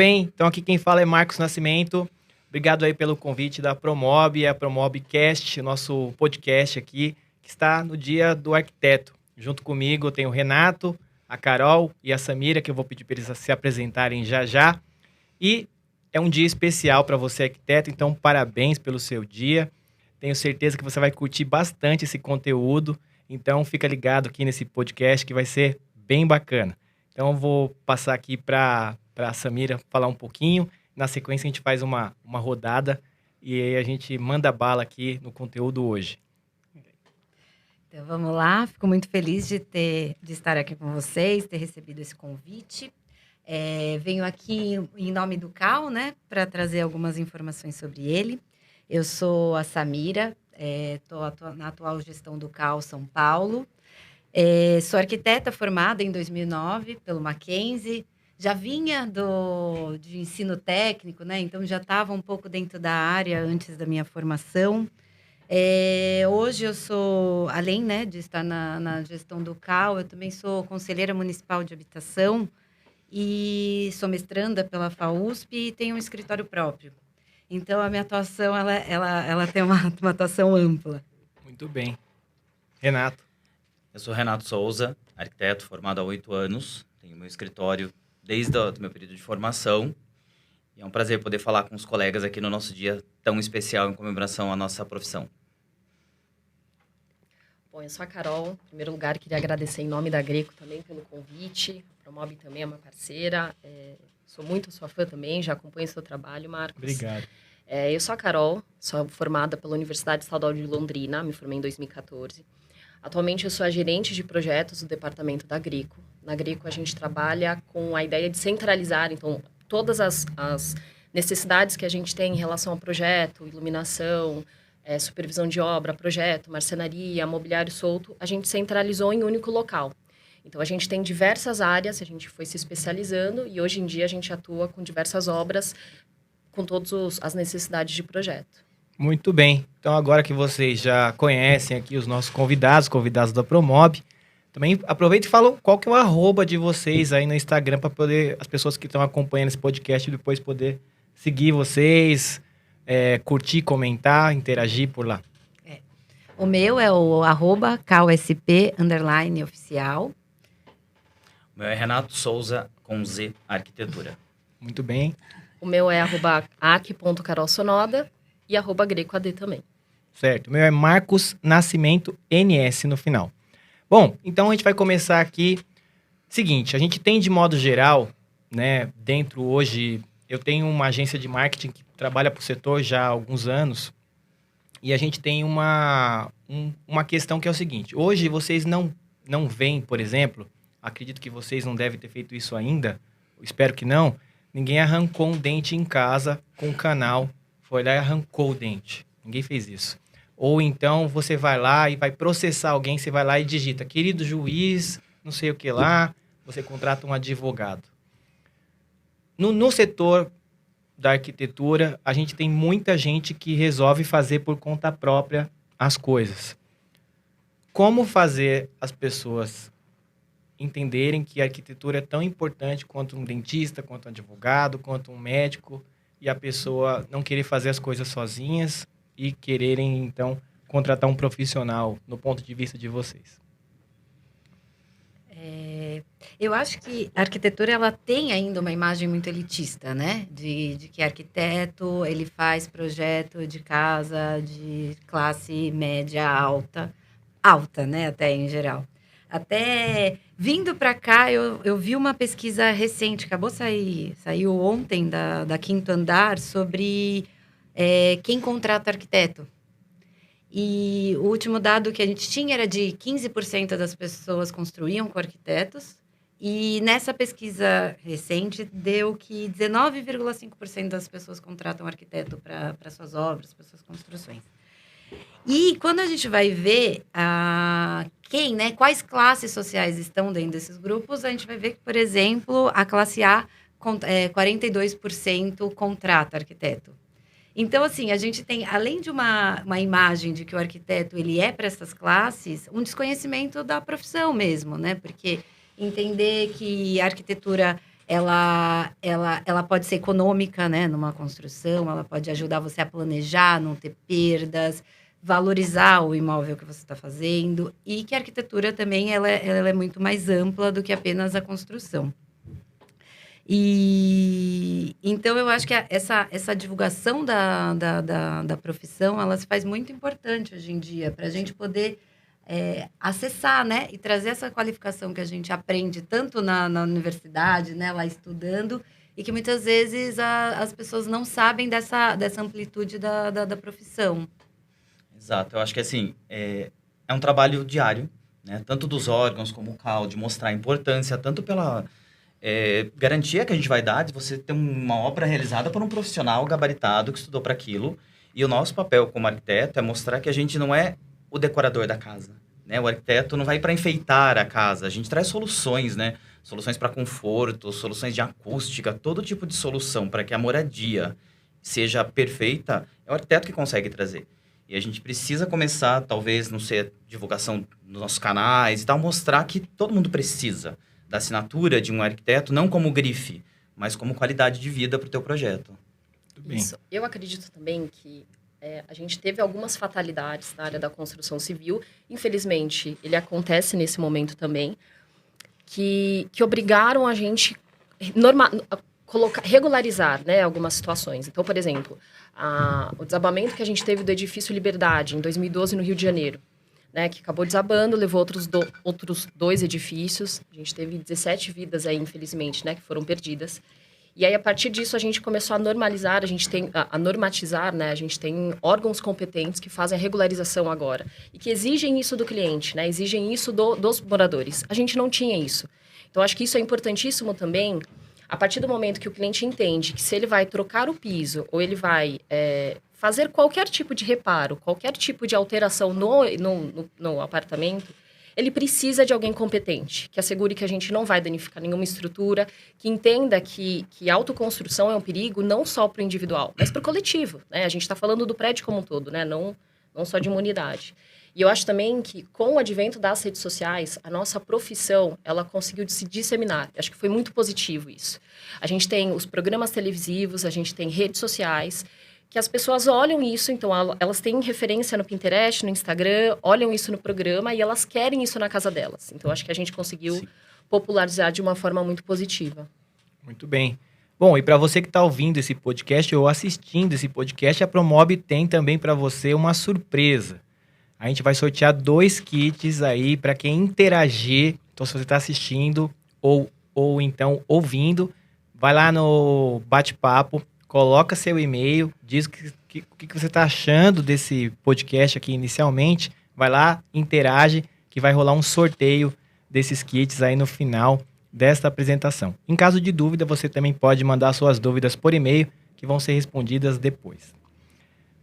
bem? Então aqui quem fala é Marcos Nascimento. Obrigado aí pelo convite da Promob, a Promobcast, nosso podcast aqui, que está no Dia do Arquiteto. Junto comigo eu tenho o Renato, a Carol e a Samira, que eu vou pedir para eles se apresentarem já já. E é um dia especial para você, arquiteto, então parabéns pelo seu dia. Tenho certeza que você vai curtir bastante esse conteúdo, então fica ligado aqui nesse podcast que vai ser bem bacana. Então eu vou passar aqui para a Samira falar um pouquinho. Na sequência a gente faz uma rodada e aí a gente manda bala aqui no conteúdo hoje. Então vamos lá, fico muito feliz de estar aqui com vocês, ter recebido esse convite. Venho aqui em nome do CAL, né, para trazer algumas informações sobre ele. Eu sou a Samira, estou na atual gestão do CAL São Paulo. Sou arquiteta formada em 2009 pelo Mackenzie. Já vinha de ensino técnico, né? Então já estava um pouco dentro da área antes da minha formação. Hoje eu sou, além, né, de estar na gestão do CAL, eu também sou conselheira municipal de habitação e sou mestranda pela FAUSP e tenho um escritório próprio. Então a minha atuação ela tem uma atuação ampla. Muito bem. Renato. Eu sou Renato Souza, arquiteto formado há 8 anos. Tenho meu escritório desde o meu período de formação. E é um prazer poder falar com os colegas aqui no nosso dia tão especial em comemoração à nossa profissão. Bom, eu sou a Carol. Em primeiro lugar, queria agradecer em nome da Greco também pelo convite. A Promob também é uma parceira. Sou muito sua fã também, já acompanho o seu trabalho, Marcos. Obrigado. Eu sou a Carol, sou formada pela Universidade Estadual de Londrina, me formei em 2014. Atualmente, eu sou a gerente de projetos do departamento da Greco. Na Greco, a gente trabalha com a ideia de centralizar, então, todas as necessidades que a gente tem em relação ao projeto, iluminação, supervisão de obra, projeto, marcenaria, mobiliário solto, a gente centralizou em um único local. Então, a gente tem diversas áreas, a gente foi se especializando e hoje em dia a gente atua com diversas obras, com todas as necessidades de projeto. Muito bem. Então, agora que vocês já conhecem aqui os nossos convidados da Promob, também aproveita e fala qual que é o arroba de vocês aí no Instagram para poder as pessoas que estão acompanhando esse podcast depois poder seguir vocês, curtir, comentar, interagir por lá. O meu é o @KUSP_oficial. O meu é Renato Souza, com Z, Arquitetura. Muito bem. O meu é @ac.carolsonoda e @grecoad também. Certo. O meu é Marcos Nascimento, NS no final. Bom, então a gente vai começar aqui. Seguinte, a gente tem de modo geral, né, dentro hoje, eu tenho uma agência de marketing que trabalha para o setor já há alguns anos, e a gente tem uma questão que é o seguinte, hoje vocês não veem, por exemplo, acredito que vocês não devem ter feito isso ainda, espero que não, ninguém arrancou um dente em casa com um canal, foi lá e arrancou o dente, ninguém fez isso. Ou então você vai lá e vai processar alguém, você vai lá e digita, querido juiz, não sei o que lá, você contrata um advogado. No setor da arquitetura, a gente tem muita gente que resolve fazer por conta própria as coisas. Como fazer as pessoas entenderem que a arquitetura é tão importante quanto um dentista, quanto um advogado, quanto um médico, e a pessoa não querer fazer as coisas sozinhas e quererem, então, contratar um profissional no ponto de vista de vocês? Eu acho que a arquitetura ela tem ainda uma imagem muito elitista, né? De que arquiteto, ele faz projeto de casa de classe média alta, né? Até em geral. Até vindo para cá, eu vi uma pesquisa recente, saiu ontem da Quinto Andar, sobre quem contrata arquiteto. E o último dado que a gente tinha era de 15% das pessoas construíam com arquitetos. E nessa pesquisa recente, deu que 19,5% das pessoas contratam arquiteto para suas obras, para suas construções. E quando a gente vai ver quais classes sociais estão dentro desses grupos, a gente vai ver que, por exemplo, a classe A, 42% contrata arquiteto. Então, assim, a gente tem, além de uma imagem de que o arquiteto ele é para essas classes, um desconhecimento da profissão mesmo, né? Porque entender que a arquitetura ela pode ser econômica, né, numa construção, ela pode ajudar você a planejar, não ter perdas, valorizar o imóvel que você está fazendo, e que a arquitetura também ela é muito mais ampla do que apenas a construção. E então eu acho que essa divulgação da profissão, ela se faz muito importante hoje em dia, para a gente poder acessar, né? E trazer essa qualificação que a gente aprende tanto na universidade, né? Lá estudando, e que muitas vezes as pessoas não sabem dessa amplitude da profissão. Exato, eu acho que assim, é um trabalho diário, né? Tanto dos órgãos como o CAL, de mostrar a importância, tanto pela garantia que a gente vai dar de você ter uma obra realizada por um profissional gabaritado que estudou para aquilo. E o nosso papel como arquiteto é mostrar que a gente não é o decorador da casa, né? O arquiteto não vai para enfeitar a casa, a gente traz soluções, né? Soluções para conforto, soluções de acústica, todo tipo de solução para que a moradia seja perfeita, é o arquiteto que consegue trazer. E a gente precisa começar, talvez, não sei, a divulgação nos nossos canais e tal, mostrar que todo mundo precisa da assinatura de um arquiteto, não como grife, mas como qualidade de vida para o teu projeto. Isso. Eu acredito também que a gente teve algumas fatalidades na área da construção civil. Infelizmente, ele acontece nesse momento também, que obrigaram a gente regularizar, né, algumas situações. Então, por exemplo, o desabamento que a gente teve do edifício Liberdade, em 2012, no Rio de Janeiro, né, que acabou desabando, levou outros 2 edifícios. A gente teve 17 vidas aí, infelizmente, né, que foram perdidas. E aí, a partir disso, a gente começou a normalizar, a normatizar, né? A gente tem órgãos competentes que fazem a regularização agora. E que exigem isso do cliente, né? Exigem isso dos moradores. A gente não tinha isso. Então, acho que isso é importantíssimo também, a partir do momento que o cliente entende que se ele vai trocar o piso ou ele vai fazer qualquer tipo de reparo, qualquer tipo de alteração no apartamento, ele precisa de alguém competente, que assegure que a gente não vai danificar nenhuma estrutura, que entenda que autoconstrução é um perigo não só para o individual, mas para o coletivo, né? A gente está falando do prédio como um todo, né? Não só de uma unidade. E eu acho também que, com o advento das redes sociais, a nossa profissão, ela conseguiu se disseminar. Eu acho que foi muito positivo isso. A gente tem os programas televisivos, a gente tem redes sociais, que as pessoas olham isso, então elas têm referência no Pinterest, no Instagram, olham isso no programa e elas querem isso na casa delas. Então, acho que a gente conseguiu popularizar de uma forma muito positiva. Muito bem. Bom, e para você que está ouvindo esse podcast ou assistindo esse podcast, a Promob tem também para você uma surpresa. A gente vai sortear 2 kits aí para quem interagir. Então, se você está assistindo ou então ouvindo, vai lá no bate-papo, coloca seu e-mail, diz o que você está achando desse podcast aqui inicialmente. Vai lá, interage, que vai rolar um sorteio desses kits aí no final desta apresentação. Em caso de dúvida, você também pode mandar suas dúvidas por e-mail, que vão ser respondidas depois.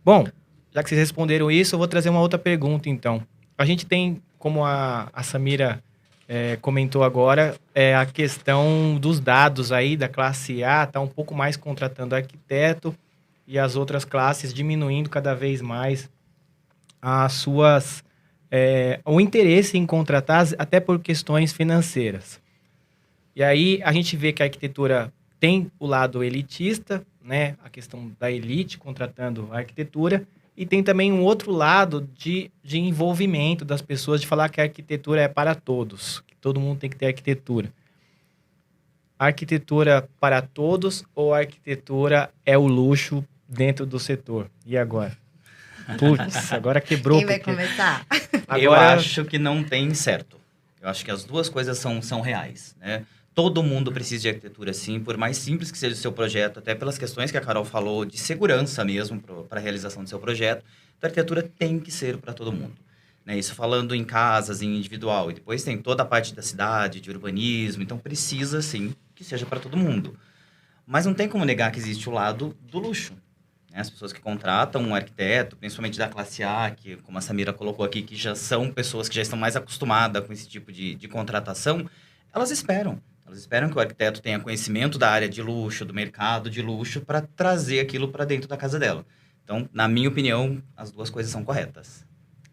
Bom, já que vocês responderam isso, eu vou trazer uma outra pergunta, então. A gente tem, como a Samira comentou agora, a questão dos dados aí da classe A está um pouco mais contratando arquiteto e as outras classes diminuindo cada vez mais o interesse em contratar, até por questões financeiras. E aí a gente vê que a arquitetura tem o lado elitista, né? A questão da elite contratando a arquitetura, e tem também um outro lado de envolvimento das pessoas, de falar que a arquitetura é para todos, que todo mundo tem que ter arquitetura. Arquitetura para todos ou a arquitetura é o luxo dentro do setor? E agora? Putz, agora quebrou. Quem vai começar? Eu acho que não tem certo. Eu acho que as duas coisas são reais, né? Todo mundo precisa de arquitetura, sim, por mais simples que seja o seu projeto, até pelas questões que a Carol falou, de segurança mesmo para a realização do seu projeto. Então, a arquitetura tem que ser para todo mundo. Né? Isso falando em casas, em individual. E depois tem toda a parte da cidade, de urbanismo. Então, precisa, sim, que seja para todo mundo. Mas não tem como negar que existe o lado do luxo. Né? As pessoas que contratam um arquiteto, principalmente da classe A, que, como a Samira colocou aqui, que já são pessoas que já estão mais acostumadas com esse tipo de contratação, elas esperam. Elas esperam que o arquiteto tenha conhecimento da área de luxo, do mercado de luxo, para trazer aquilo para dentro da casa dela. Então, na minha opinião, as duas coisas são corretas.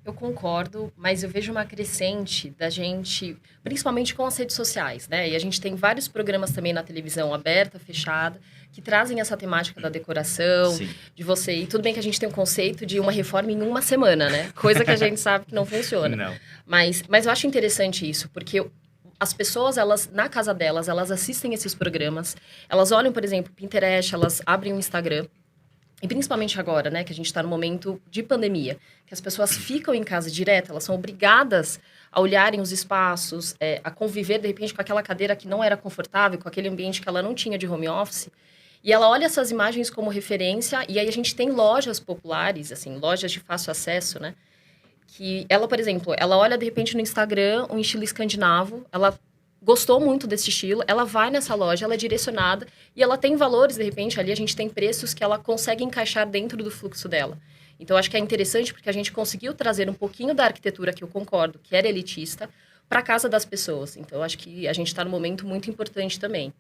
Eu concordo, mas eu vejo uma crescente da gente, principalmente com as redes sociais, né? E a gente tem vários programas também na televisão aberta, fechada, que trazem essa temática da decoração, Sim. de você... E tudo bem que a gente tem um conceito de uma reforma em uma semana, né? Coisa que a gente sabe que não funciona. Não. Mas eu acho interessante isso, porque as pessoas, elas, na casa delas, elas assistem esses programas, elas olham, por exemplo, Pinterest, elas abrem o Instagram, e principalmente agora, né, que a gente está no momento de pandemia, que as pessoas ficam em casa direto, elas são obrigadas a olharem os espaços, a conviver, de repente, com aquela cadeira que não era confortável, com aquele ambiente que ela não tinha de home office. E ela olha essas imagens como referência, e aí a gente tem lojas populares, assim, lojas de fácil acesso, né? Que ela, por exemplo, ela olha, de repente, no Instagram um estilo escandinavo, ela gostou muito desse estilo, ela vai nessa loja, ela é direcionada e ela tem valores, de repente, ali a gente tem preços que ela consegue encaixar dentro do fluxo dela. Então, acho que é interessante porque a gente conseguiu trazer um pouquinho da arquitetura, que eu concordo, que era elitista, para a casa das pessoas. Então, acho que a gente está num momento muito importante também.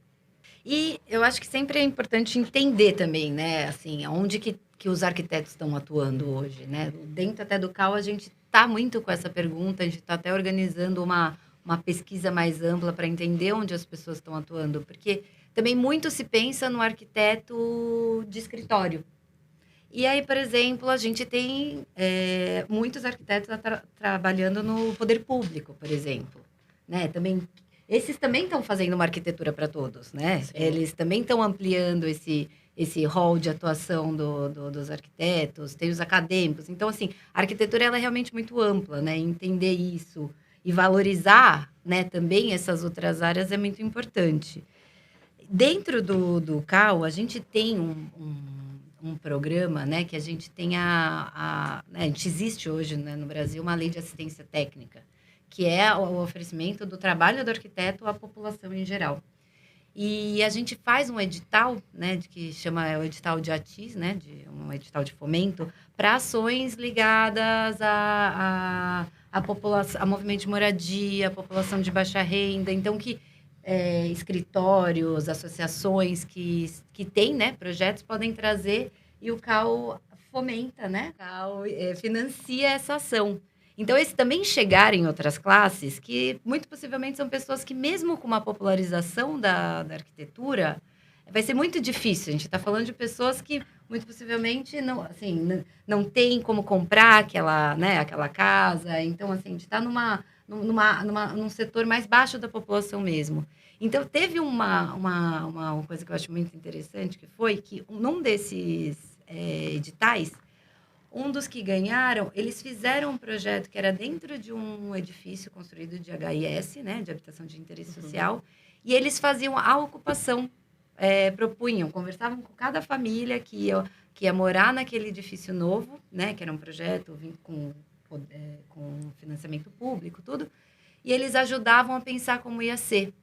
E eu acho que sempre é importante entender também, né? Assim, onde que os arquitetos estão atuando hoje, né? Dentro até do CAU, a gente está muito com essa pergunta, a gente está até organizando uma pesquisa mais ampla para entender onde as pessoas estão atuando, porque também muito se pensa no arquiteto de escritório. E aí, por exemplo, a gente tem muitos arquitetos trabalhando no poder público, por exemplo, né? Também, esses também estão fazendo uma arquitetura para todos, né? Sim. Eles também estão ampliando esse rol de atuação dos arquitetos, tem os acadêmicos. Então, assim, a arquitetura ela é realmente muito ampla, né? Entender isso e valorizar, né, também essas outras áreas é muito importante. Dentro do CAU, a gente tem um programa, né, que a gente tem né, a gente existe hoje, né, no Brasil uma lei de assistência técnica, que é o oferecimento do trabalho do arquiteto à população em geral. E a gente faz um edital, né, que chama o edital de ATIS, né, um edital de fomento, para ações ligadas a população, a movimento de moradia, a população de baixa renda. Então, que escritórios, associações que têm, né, projetos podem trazer e o CAU fomenta, né? O CAU financia essa ação. Então, esses também chegaram em outras classes que, muito possivelmente, são pessoas que, mesmo com uma popularização da arquitetura, vai ser muito difícil. A gente está falando de pessoas que, muito possivelmente, não tem como comprar aquela casa. Então, assim, a gente está num setor mais baixo da população mesmo. Então, teve uma coisa que eu acho muito interessante, que foi que, num desses editais, um dos que ganharam, eles fizeram um projeto que era dentro de um edifício construído de HIS, né, de habitação de interesse social, e eles faziam a ocupação, propunham, conversavam com cada família que ia morar naquele edifício novo, né, que era um projeto com financiamento público, tudo, e eles ajudavam a pensar como ia ser,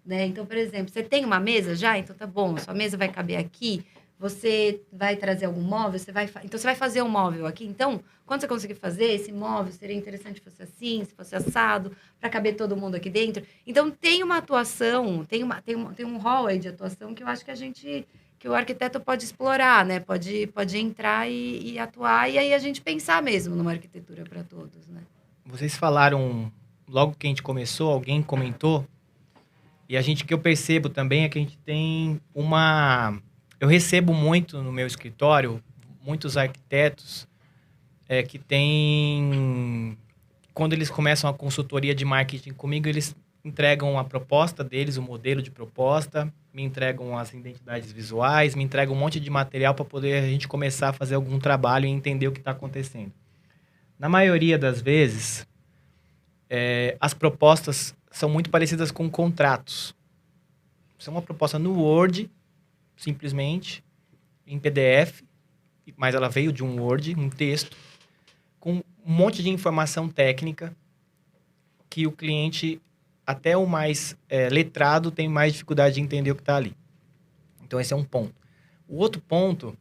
né? Então, por exemplo, você tem uma mesa já? Então, tá bom, sua mesa vai caber aqui, você vai trazer algum móvel, então você vai fazer um móvel aqui. Então, quando você conseguir fazer esse móvel, seria interessante se fosse assim, se fosse assado, para caber todo mundo aqui dentro. Então, tem uma atuação, tem um rol aí de atuação que eu acho que o arquiteto pode explorar, né? Pode entrar e atuar, e aí a gente pensar mesmo numa arquitetura para todos, né? Vocês falaram, logo que a gente começou, alguém comentou, e que eu percebo também é que a gente tem eu recebo muito no meu escritório, muitos arquitetos que têm... Quando eles começam a consultoria de marketing comigo, eles entregam a proposta deles, o modelo de proposta, me entregam as identidades visuais, me entregam um monte de material para poder a gente começar a fazer algum trabalho e entender o que está acontecendo. Na maioria das vezes, as propostas são muito parecidas com contratos. São uma proposta no Word, simplesmente, em PDF, mas ela veio de um Word, um texto, com um monte de informação técnica que o cliente, até o mais letrado, tem mais dificuldade de entender o que está ali. Então, esse é um ponto. O outro ponto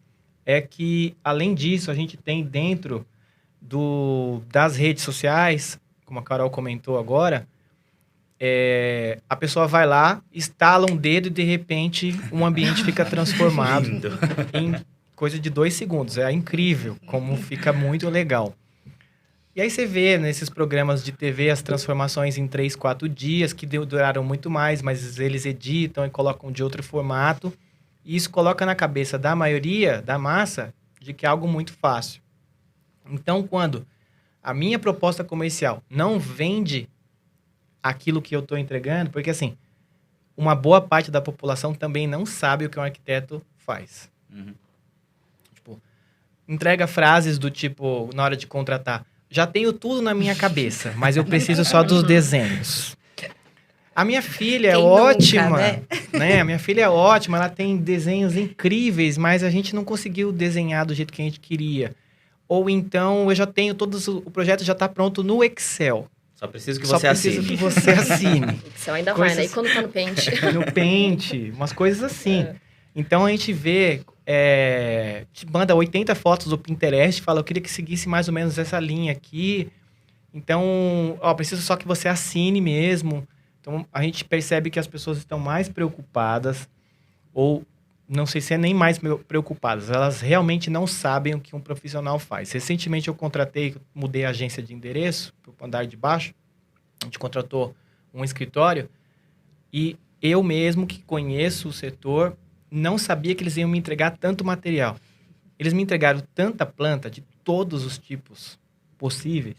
é que, além disso, a gente tem dentro das redes sociais, como a Carol comentou agora, a pessoa vai lá, estala um dedo e, de repente, um ambiente fica transformado em coisa de 2 segundos. É incrível como fica muito legal. E aí você vê nesses programas de TV as transformações em 3, 4 dias, que duraram muito mais, mas eles editam e colocam de outro formato. E isso coloca na cabeça da maioria, da massa, de que é algo muito fácil. Então, quando a minha proposta comercial não vende aquilo que eu estou entregando, porque assim, uma boa parte da população também não sabe o que um arquiteto faz. Tipo, entrega frases do tipo, na hora de contratar, já tenho tudo na minha cabeça, mas eu preciso só dos desenhos. A minha filha é ótima, né? A minha filha é ótima, ela tem desenhos incríveis, mas a gente não conseguiu desenhar do jeito que a gente queria. Ou então, eu já tenho todos, o projeto já está pronto no Excel. Só preciso que você assine. Só preciso que você assine. Excel ainda vai, né? E quando tá no Paint? No Paint, umas coisas assim. Então, a gente vê, te manda 80 fotos do Pinterest, fala, eu queria que seguisse mais ou menos essa linha aqui. Então, preciso só que você assine mesmo. Então, a gente percebe que as pessoas estão mais preocupadas, ou não sei se é nem mais preocupadas, elas realmente não sabem o que um profissional faz. Recentemente eu mudei a agência de endereço para o andar de baixo, a gente contratou um escritório e eu mesmo, que conheço o setor, não sabia que eles iam me entregar tanto material. Eles me entregaram tanta planta de todos os tipos possíveis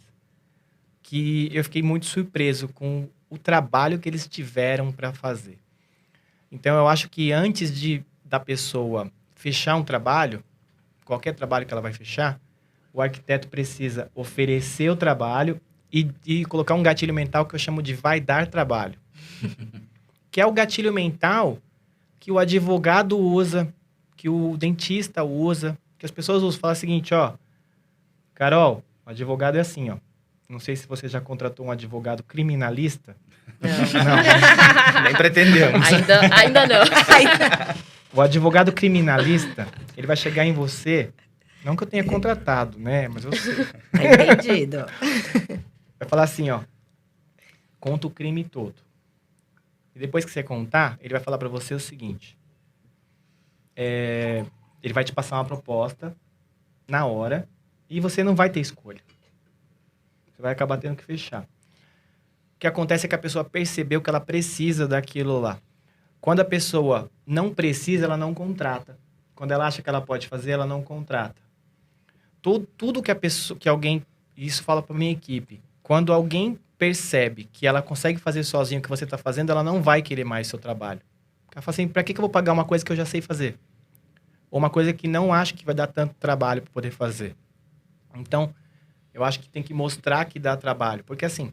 que eu fiquei muito surpreso com o trabalho que eles tiveram para fazer. Então, eu acho que antes da pessoa fechar um trabalho, qualquer trabalho que ela vai fechar, o arquiteto precisa oferecer o trabalho e colocar um gatilho mental que eu chamo de vai dar trabalho. Que é o gatilho mental que o advogado usa, que o dentista usa, que as pessoas usam. Fala o seguinte, Carol, o advogado é assim, Não sei se você já contratou um advogado criminalista. Não. Nem pretendemos. Ainda não. O advogado criminalista, ele vai chegar em você, não que eu tenha contratado, né? Mas eu sei. Entendido. Vai falar assim, conta o crime todo. E depois que você contar, ele vai falar para você o seguinte. Ele vai te passar uma proposta na hora e você não vai ter escolha. Você vai acabar tendo que fechar. O que acontece é que a pessoa percebeu que ela precisa daquilo lá. Quando a pessoa não precisa, ela não contrata. Quando ela acha que ela pode fazer, ela não contrata. Tudo que alguém... Isso fala para minha equipe. Quando alguém percebe que ela consegue fazer sozinho o que você está fazendo, ela não vai querer mais seu trabalho. Ela fala assim, para que eu vou pagar uma coisa que eu já sei fazer? Ou uma coisa que não acho que vai dar tanto trabalho para poder fazer. Então, eu acho que tem que mostrar que dá trabalho. Porque assim,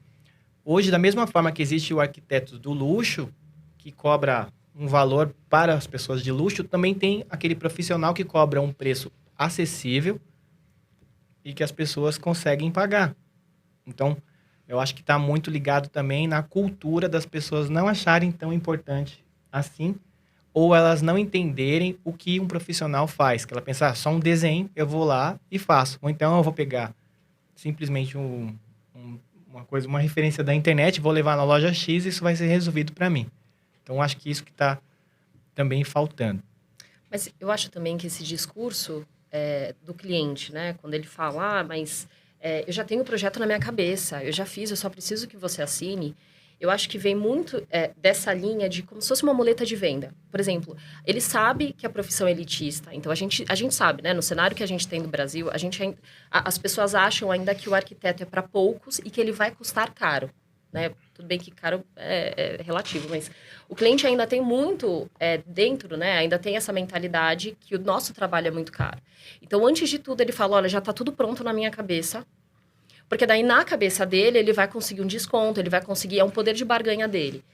hoje, da mesma forma que existe o arquiteto do luxo, que cobra um valor para as pessoas de luxo, também tem aquele profissional que cobra um preço acessível e que as pessoas conseguem pagar. Então, eu acho que está muito ligado também na cultura das pessoas não acharem tão importante assim, ou elas não entenderem o que um profissional faz. Que ela pensa, só um desenho, eu vou lá e faço. Ou então eu vou pegar simplesmente uma referência da internet, vou levar na loja X e isso vai ser resolvido para mim. Então, acho que isso que está também faltando. Mas eu acho também que esse discurso do cliente, né? Quando ele fala, mas eu já tenho o projeto na minha cabeça, eu já fiz, eu só preciso que você assine. Eu acho que vem muito dessa linha de como se fosse uma muleta de venda. Por exemplo, ele sabe que a profissão é elitista. Então, a gente sabe, né? No cenário que a gente tem no Brasil, as pessoas acham ainda que o arquiteto é para poucos e que ele vai custar caro. Né? Tudo bem que caro é relativo, mas o cliente ainda tem muito dentro, né? Ainda tem essa mentalidade que o nosso trabalho é muito caro. Então, antes de tudo, ele fala, olha, já está tudo pronto na minha cabeça, porque daí na cabeça dele, ele vai conseguir um desconto, ele vai conseguir, é um poder de barganha dele.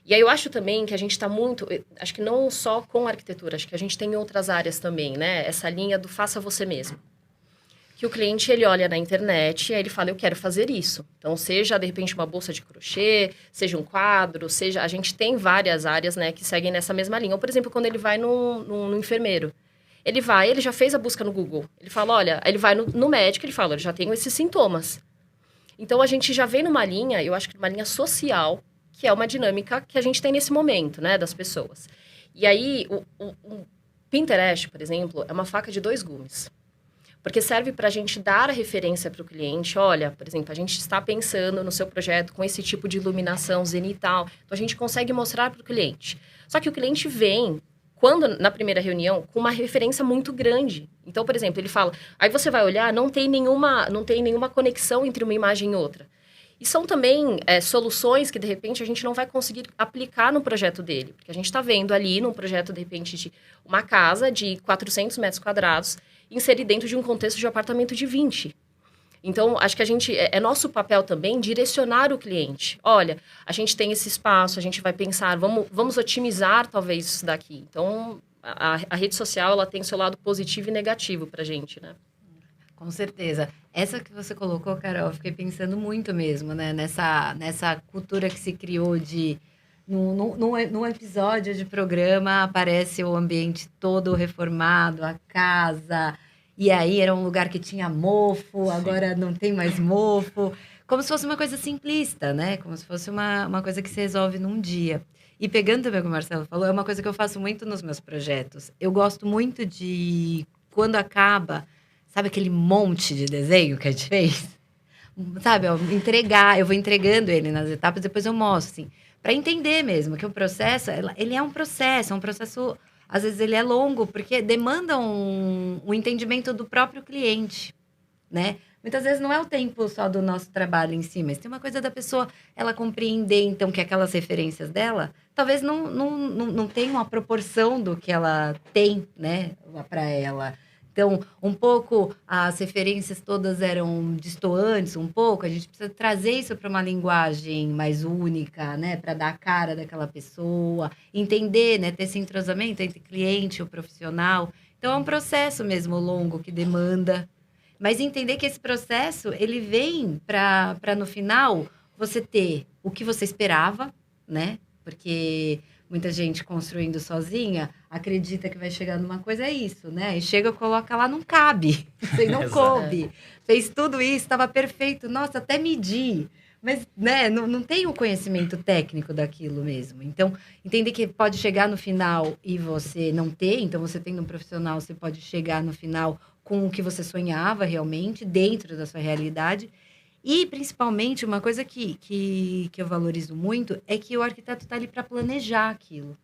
E aí eu acho também que a gente está muito, acho que não só com arquitetura, acho que a gente tem em outras áreas também, né? Essa linha do faça você mesmo. Que o cliente, ele olha na internet e aí ele fala, eu quero fazer isso. Então, seja, de repente, uma bolsa de crochê, seja um quadro, seja... A gente tem várias áreas, né, que seguem nessa mesma linha. Ou, por exemplo, quando ele vai no enfermeiro. Ele já fez a busca no Google. Ele fala, olha... Ele vai no médico, ele fala, eu já tenho esses sintomas. Então, a gente já vem numa linha, eu acho que uma linha social, que é uma dinâmica que a gente tem nesse momento, né, das pessoas. E aí, o Pinterest, por exemplo, é uma faca de 2 gumes. Porque serve para a gente dar a referência para o cliente. Olha, por exemplo, a gente está pensando no seu projeto com esse tipo de iluminação zenital. Então, a gente consegue mostrar para o cliente. Só que o cliente vem, na primeira reunião, com uma referência muito grande. Então, por exemplo, ele fala... Aí você vai olhar, não tem nenhuma conexão entre uma imagem e outra. E são também soluções que, de repente, a gente não vai conseguir aplicar no projeto dele. Porque a gente está vendo ali, num projeto, de repente, de uma casa de 400 metros quadrados, inserir dentro de um contexto de apartamento de 20. Então, acho que é nosso papel também direcionar o cliente. Olha, a gente tem esse espaço, a gente vai pensar, vamos otimizar talvez isso daqui. Então, a rede social, ela tem seu lado positivo e negativo para a gente, né? Com certeza. Essa que você colocou, Carol, eu fiquei pensando muito mesmo, né? Nessa cultura que se criou de... Num episódio de programa, aparece o ambiente todo reformado, a casa... E aí era um lugar que tinha mofo, Sim. Agora não tem mais mofo. Como se fosse uma coisa simplista, né? Como se fosse uma coisa que se resolve num dia. E pegando também o que o Marcelo falou, é uma coisa que eu faço muito nos meus projetos. Eu gosto muito de, quando acaba, sabe aquele monte de desenho que a gente fez? Sabe, eu vou entregando ele nas etapas, depois eu mostro, assim. Para entender mesmo que o processo, ele é um processo... Às vezes ele é longo, porque demanda um entendimento do próprio cliente, né? Muitas vezes não é o tempo só do nosso trabalho em si, mas tem uma coisa da pessoa, ela compreender, então, que aquelas referências dela, talvez não tenham a proporção do que ela tem, né, para ela. Então, um pouco, as referências todas eram distantes, um pouco. A gente precisa trazer isso para uma linguagem mais única, né? Para dar a cara daquela pessoa. Entender, né? Ter esse entrosamento entre cliente e o profissional. Então, é um processo mesmo longo que demanda. Mas entender que esse processo, ele vem para no final, você ter o que você esperava, né? Porque... muita gente construindo sozinha, acredita que vai chegar numa coisa, é isso, né? E chega, coloca lá, não cabe. Você não coube. Fez tudo isso, estava perfeito. Nossa, até medir. Mas, né, não tem o conhecimento técnico daquilo mesmo. Então, entender que pode chegar no final e você não ter. Então, você tendo um profissional, você pode chegar no final com o que você sonhava realmente, dentro da sua realidade. E, principalmente, uma coisa que eu valorizo muito é que o arquiteto está ali para planejar aquilo.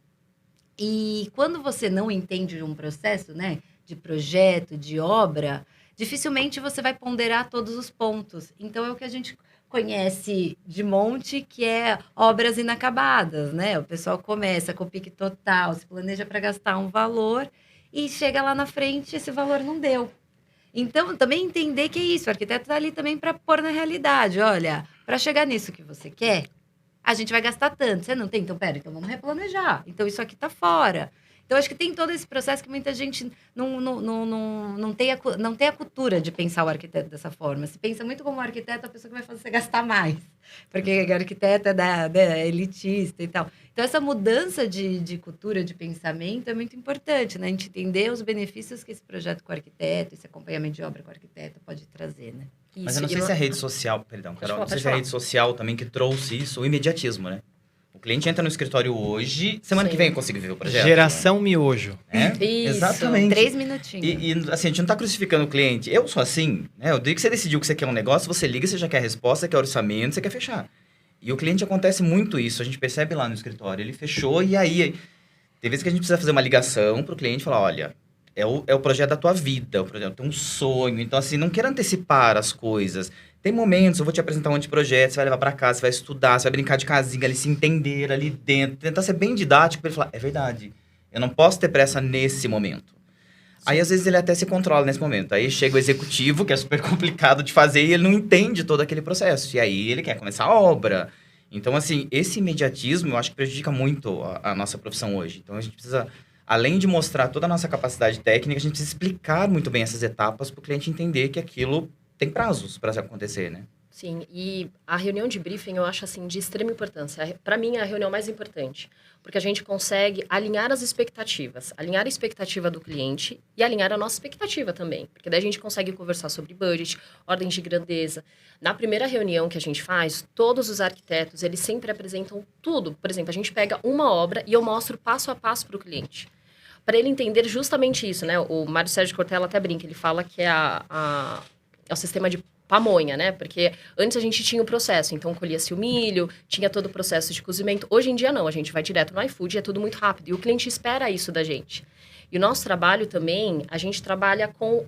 E quando você não entende de um processo, né, de projeto, de obra, dificilmente você vai ponderar todos os pontos. Então, é o que a gente conhece de monte, que é obras inacabadas, né? O pessoal começa com o pique total, se planeja para gastar um valor e chega lá na frente, esse valor não deu. Então, também entender que é isso, o arquiteto está ali também para pôr na realidade. Olha, para chegar nisso que você quer, a gente vai gastar tanto. Você não tem? Então, então vamos replanejar. Então, isso aqui está fora. Então, acho que tem todo esse processo que muita gente não tem a cultura de pensar o arquiteto dessa forma. Se pensa muito como arquiteto, a pessoa que vai fazer você gastar mais. Porque o arquiteto é elitista e tal. Então, essa mudança de cultura, de pensamento é muito importante, né? A gente entender os benefícios que esse projeto com o arquiteto, esse acompanhamento de obra com o arquiteto pode trazer, né? Mas eu não sei se a rede social... Perdão, Carol. Não sei se a rede social também que trouxe isso, o imediatismo, né? O cliente entra no escritório hoje, semana que vem eu consigo ver o projeto. Geração miojo. É? Isso, Exatamente. 3 minutinhos. E assim, a gente não tá crucificando o cliente. Eu sou assim, né? O dia que você decidiu que você quer um negócio, você liga, você já quer a resposta, você quer orçamento, você quer fechar. E o cliente acontece muito isso, a gente percebe lá no escritório. Ele fechou e aí... Tem vezes que a gente precisa fazer uma ligação pro cliente e falar, olha, é o projeto da tua vida, o projeto tem um sonho. Então, assim, não queira antecipar as coisas. Tem momentos, eu vou te apresentar um monte de projetos, você vai levar pra casa, você vai estudar, você vai brincar de casinha, ali, se entender ali dentro. Tentar ser bem didático pra ele falar, é verdade, eu não posso ter pressa nesse momento. Aí, às vezes, ele até se controla nesse momento. Aí chega o executivo, que é super complicado de fazer, e ele não entende todo aquele processo. E aí, ele quer começar a obra. Então, assim, esse imediatismo, eu acho que prejudica muito a nossa profissão hoje. Então, a gente precisa, além de mostrar toda a nossa capacidade técnica, a gente precisa explicar muito bem essas etapas para o cliente entender que aquilo tem prazos para acontecer, né? Sim, e a reunião de briefing eu acho assim de extrema importância. Para mim é a reunião mais importante, porque a gente consegue alinhar as expectativas, alinhar a expectativa do cliente e alinhar a nossa expectativa também, porque daí a gente consegue conversar sobre budget, ordens de grandeza. Na primeira reunião que a gente faz, todos os arquitetos, eles sempre apresentam tudo. Por exemplo, a gente pega uma obra e eu mostro passo a passo para o cliente. para ele entender justamente isso, né? O Mário Sérgio Cortella até brinca, ele fala que é é o sistema de pamonha, né? Porque antes a gente tinha o processo, então colhia-se o milho, tinha todo o processo de cozimento. Hoje em dia não, a gente vai direto no iFood e é tudo muito rápido. E o cliente espera isso da gente. E o nosso trabalho também, a gente trabalha com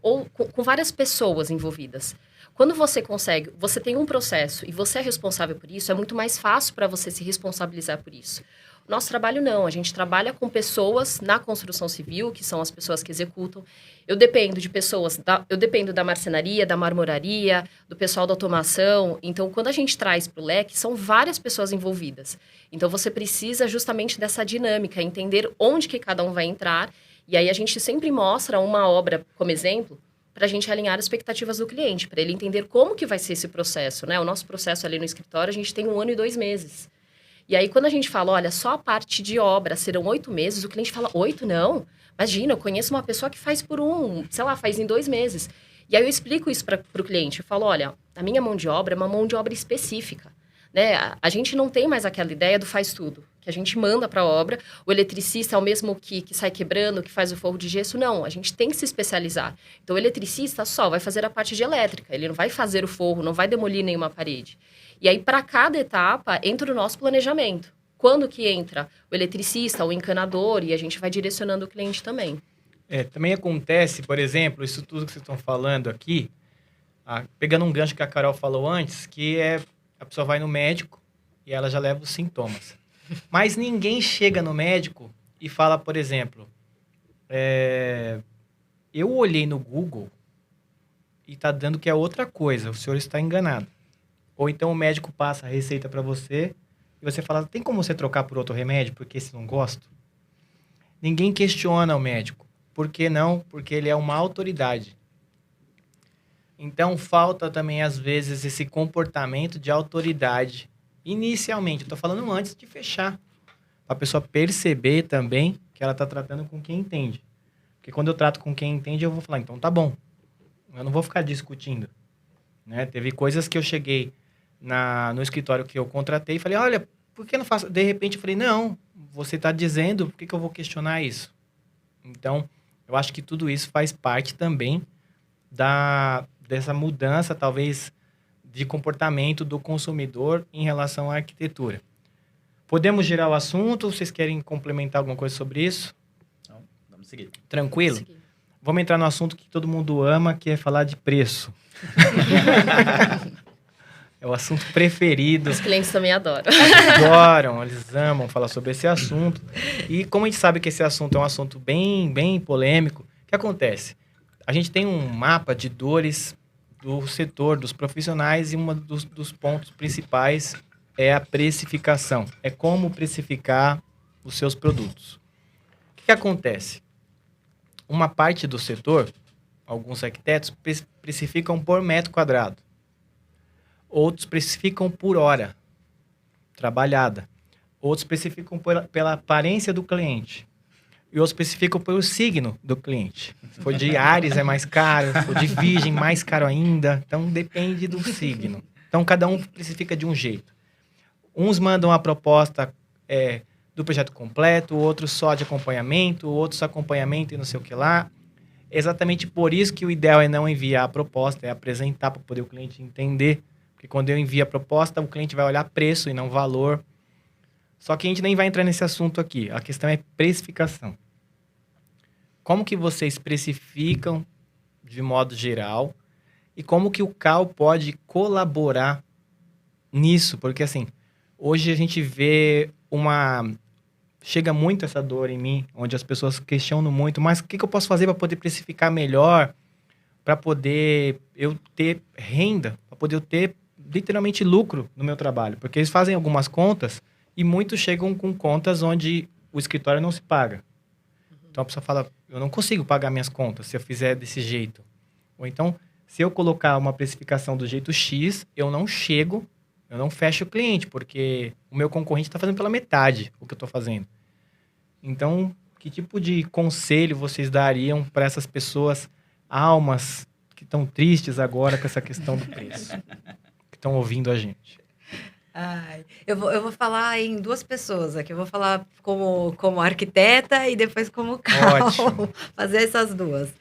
várias pessoas envolvidas. Quando você tem um processo e você é responsável por isso, é muito mais fácil para você se responsabilizar por isso. Nosso trabalho não, a gente trabalha com pessoas na construção civil, que são as pessoas que executam. Eu dependo de pessoas, eu dependo da marcenaria, da marmoraria, do pessoal da automação. Então, quando a gente traz para o leque, são várias pessoas envolvidas. Então, você precisa justamente dessa dinâmica, entender onde que cada um vai entrar. E aí, a gente sempre mostra uma obra como exemplo, para a gente alinhar as expectativas do cliente, para ele entender como que vai ser esse processo, né? O nosso processo ali no escritório, a gente tem 1 ano e 2 meses. E aí, quando a gente fala, olha, só a parte de obra serão 8 meses, o cliente fala, 8 não? Imagina, eu conheço uma pessoa que faz faz em 2 meses. E aí eu explico isso para o cliente, eu falo, olha, a minha mão de obra é uma mão de obra específica, né? A gente não tem mais aquela ideia do faz tudo, que a gente manda para a obra, o eletricista é o mesmo que sai quebrando, que faz o forro de gesso, não, a gente tem que se especializar. Então, o eletricista só vai fazer a parte de elétrica, ele não vai fazer o forro, não vai demolir nenhuma parede. E aí, para cada etapa, entra o nosso planejamento. Quando que entra o eletricista, o encanador, e a gente vai direcionando o cliente também. Também acontece, por exemplo, isso tudo que vocês estão falando aqui, pegando um gancho que a Carol falou antes, que a pessoa vai no médico e ela já leva os sintomas. Mas ninguém chega no médico e fala, por exemplo, eu olhei no Google e está dando que é outra coisa, o senhor está enganado. Ou então o médico passa a receita para você e você fala, tem como você trocar por outro remédio porque esse não gosto? Ninguém questiona o médico. Por que não? Porque ele é uma autoridade. Então falta também, às vezes, esse comportamento de autoridade. Inicialmente, eu estou falando antes de fechar. Para a pessoa perceber também que ela está tratando com quem entende. Porque quando eu trato com quem entende, eu vou falar, então tá bom. Eu não vou ficar discutindo. Né? Teve coisas que eu cheguei no escritório que eu contratei e falei, olha, por que não faço? De repente eu falei, não, você está dizendo, por que eu vou questionar isso? Então, eu acho que tudo isso faz parte também dessa mudança, talvez, de comportamento do consumidor em relação à arquitetura. Podemos girar o assunto ou vocês querem complementar alguma coisa sobre isso? Não, vamos seguir. Tranquilo? Vamos seguir. Vamos entrar no assunto que todo mundo ama, que é falar de preço. É o assunto preferido. Os clientes também adoram. Adoram, eles amam falar sobre esse assunto. E como a gente sabe que esse assunto é um assunto bem, bem polêmico, o que acontece? A gente tem um mapa de dores do setor, dos profissionais, e um dos pontos principais é a precificação. É como precificar os seus produtos. O que acontece? Uma parte do setor, alguns arquitetos, precificam por metro quadrado. Outros precificam por hora trabalhada. Outros precificam pela aparência do cliente. E outros precificam pelo signo do cliente. Se for de Áries é mais caro, se for de Virgem mais caro ainda. Então depende do signo. Então cada um precifica de um jeito. Uns mandam a proposta do projeto completo, outros só de acompanhamento, outros acompanhamento e não sei o que lá. Exatamente por isso que o ideal é não enviar a proposta, é apresentar para poder o cliente entender. Porque quando eu envio a proposta, o cliente vai olhar preço e não valor. Só que a gente nem vai entrar nesse assunto aqui. A questão é precificação. Como que vocês precificam de modo geral e como que o CAL pode colaborar nisso? Porque, assim, hoje a gente vê chega muito essa dor em mim, onde as pessoas questionam muito, mas o que eu posso fazer para poder precificar melhor, para poder eu ter renda, para poder eu ter literalmente lucro no meu trabalho? Porque eles fazem algumas contas e muitos chegam com contas onde o escritório não se paga. Então a pessoa fala, eu não consigo pagar minhas contas se eu fizer desse jeito. Ou então, se eu colocar uma precificação do jeito X, eu não fecho o cliente, porque o meu concorrente está fazendo pela metade o que eu estou fazendo. Então, que tipo de conselho vocês dariam para essas pessoas, almas que estão tristes agora com essa questão do preço? Que estão ouvindo a gente. Ai, eu vou falar em duas pessoas aqui. Eu vou falar como arquiteta e depois como Cal. Ótimo. Fazer essas duas.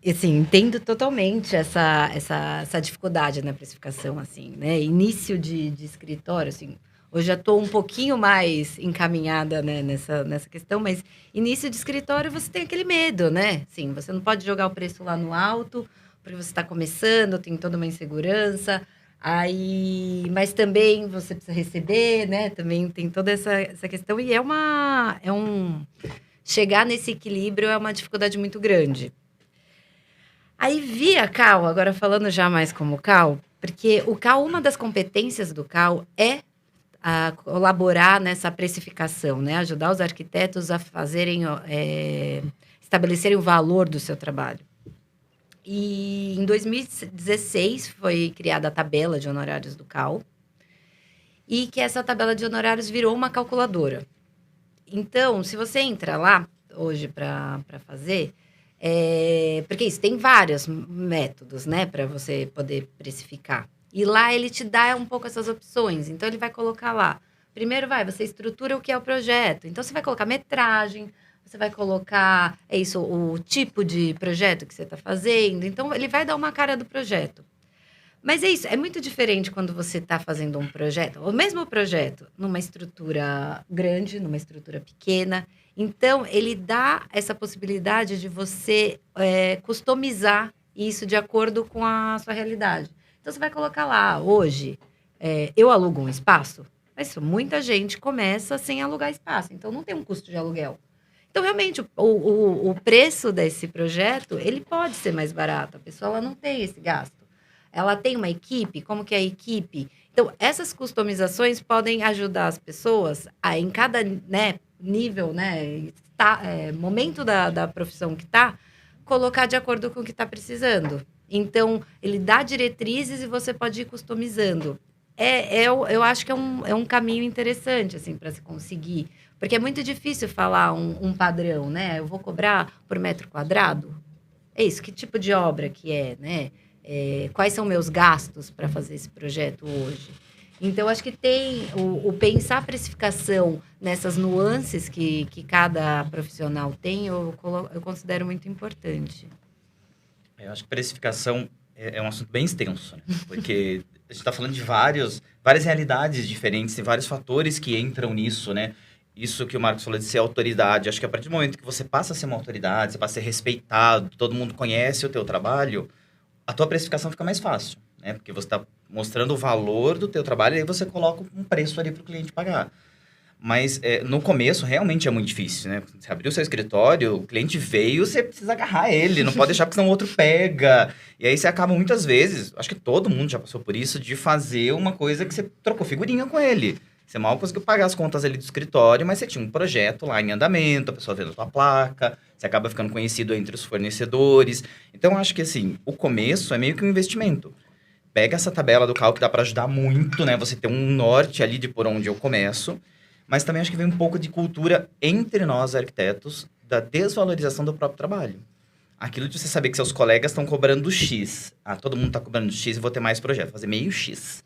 Assim, entendo totalmente essa dificuldade na precificação, assim, né? Início de escritório, assim. Hoje já estou um pouquinho mais encaminhada, né, nessa questão, mas início de escritório você tem aquele medo, né? Sim, você não pode jogar o preço lá no alto, porque você está começando, tem toda uma insegurança. Aí, mas também você precisa receber, né? Também tem toda essa questão. E chegar nesse equilíbrio é uma dificuldade muito grande. Aí, via Cal, agora falando já mais como Cal, porque o Cal, uma das competências do Cal é colaborar nessa precificação, né? Ajudar os arquitetos a estabelecerem o valor do seu trabalho. E em 2016 foi criada a tabela de honorários do Cal, e que essa tabela de honorários virou uma calculadora. Então, se você entra lá hoje para fazer, porque isso tem vários métodos, né, para você poder precificar. E lá ele te dá um pouco essas opções. Então, ele vai colocar lá. Primeiro você estrutura o que é o projeto. Então, você vai colocar metragem, você vai colocar, o tipo de projeto que você está fazendo. Então, ele vai dar uma cara do projeto. Mas é muito diferente quando você está fazendo um projeto, o mesmo projeto, numa estrutura grande, numa estrutura pequena. Então, ele dá essa possibilidade de você customizar isso de acordo com a sua realidade. Então, você vai colocar lá, hoje, eu alugo um espaço, mas muita gente começa sem alugar espaço, então não tem um custo de aluguel. Então, realmente, o preço desse projeto, ele pode ser mais barato, a pessoa ela não tem esse gasto. Ela tem uma equipe, como que é a equipe? Então, essas customizações podem ajudar as pessoas a, em cada nível, momento da profissão que está, colocar de acordo com o que está precisando. Então, ele dá diretrizes e você pode ir customizando. Eu acho que é um caminho interessante, assim, para se conseguir. Porque é muito difícil falar um padrão, né? Eu vou cobrar por metro quadrado? É isso, que tipo de obra que é, né? Quais são meus gastos para fazer esse projeto hoje? Então, acho que tem o pensar a precificação nessas nuances que cada profissional tem, eu considero muito importante. Eu acho que precificação é um assunto bem extenso, né? Porque a gente está falando de várias realidades diferentes e vários fatores que entram nisso, né? Isso que o Marcos falou de ser autoridade. Acho que a partir do momento que você passa a ser uma autoridade, você passa a ser respeitado, todo mundo conhece o teu trabalho, a tua precificação fica mais fácil, né? Porque você está mostrando o valor do teu trabalho e aí você coloca um preço ali para o cliente pagar. Mas no começo realmente é muito difícil, né? Você abriu o seu escritório, o cliente veio, você precisa agarrar ele, não pode deixar porque senão o outro pega. E aí você acaba muitas vezes, acho que todo mundo já passou por isso, de fazer uma coisa que você trocou figurinha com ele. Você mal conseguiu pagar as contas ali do escritório, mas você tinha um projeto lá em andamento, a pessoa vendo a tua placa, você acaba ficando conhecido entre os fornecedores. Então, acho que assim, o começo é meio que um investimento. Pega essa tabela do Cal que dá para ajudar muito, né? Você ter um norte ali de por onde eu começo. Mas também acho que vem um pouco de cultura entre nós, arquitetos, da desvalorização do próprio trabalho. Aquilo de você saber que seus colegas estão cobrando X. Todo mundo está cobrando X e vou ter mais projeto. Vou fazer meio X.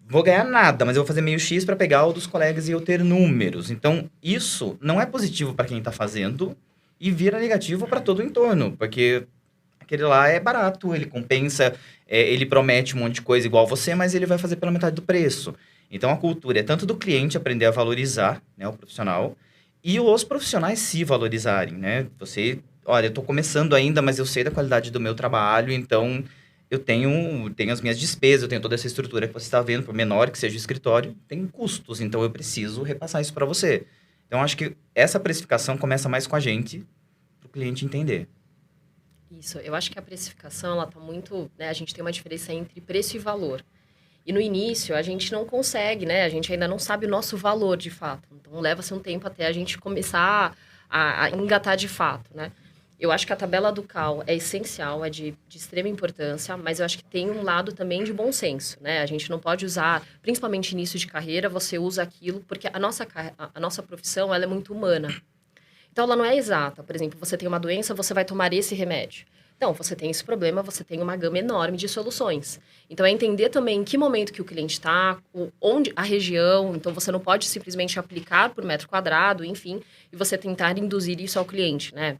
Vou ganhar nada, mas eu vou fazer meio X para pegar o dos colegas e eu ter números. Então, isso não é positivo para quem está fazendo e vira negativo para todo o entorno. Porque aquele lá é barato, ele compensa, ele promete um monte de coisa igual você, mas ele vai fazer pela metade do preço. Então, a cultura é tanto do cliente aprender a valorizar, né, o profissional, e os profissionais se valorizarem, né? Você, olha, eu estou começando ainda, mas eu sei da qualidade do meu trabalho, então eu tenho as minhas despesas, eu tenho toda essa estrutura que você está vendo, por menor que seja o escritório, tem custos, então eu preciso repassar isso para você. Então, acho que essa precificação começa mais com a gente, para o cliente entender. Isso, eu acho que a precificação, ela está muito, né, a gente tem uma diferença entre preço e valor. E no início, a gente não consegue, né? A gente ainda não sabe o nosso valor, de fato. Então, leva-se um tempo até a gente começar a engatar de fato, né? Eu acho que a tabela do Cal é essencial, é de extrema importância, mas eu acho que tem um lado também de bom senso, né? A gente não pode usar, principalmente início de carreira, você usa aquilo, porque a nossa profissão, ela é muito humana. Então, ela não é exata. Por exemplo, você tem uma doença, você vai tomar esse remédio. Então, você tem esse problema, você tem uma gama enorme de soluções. Então, é entender também em que momento que o cliente está, onde a região. Então, você não pode simplesmente aplicar por metro quadrado, enfim, e você tentar induzir isso ao cliente, né?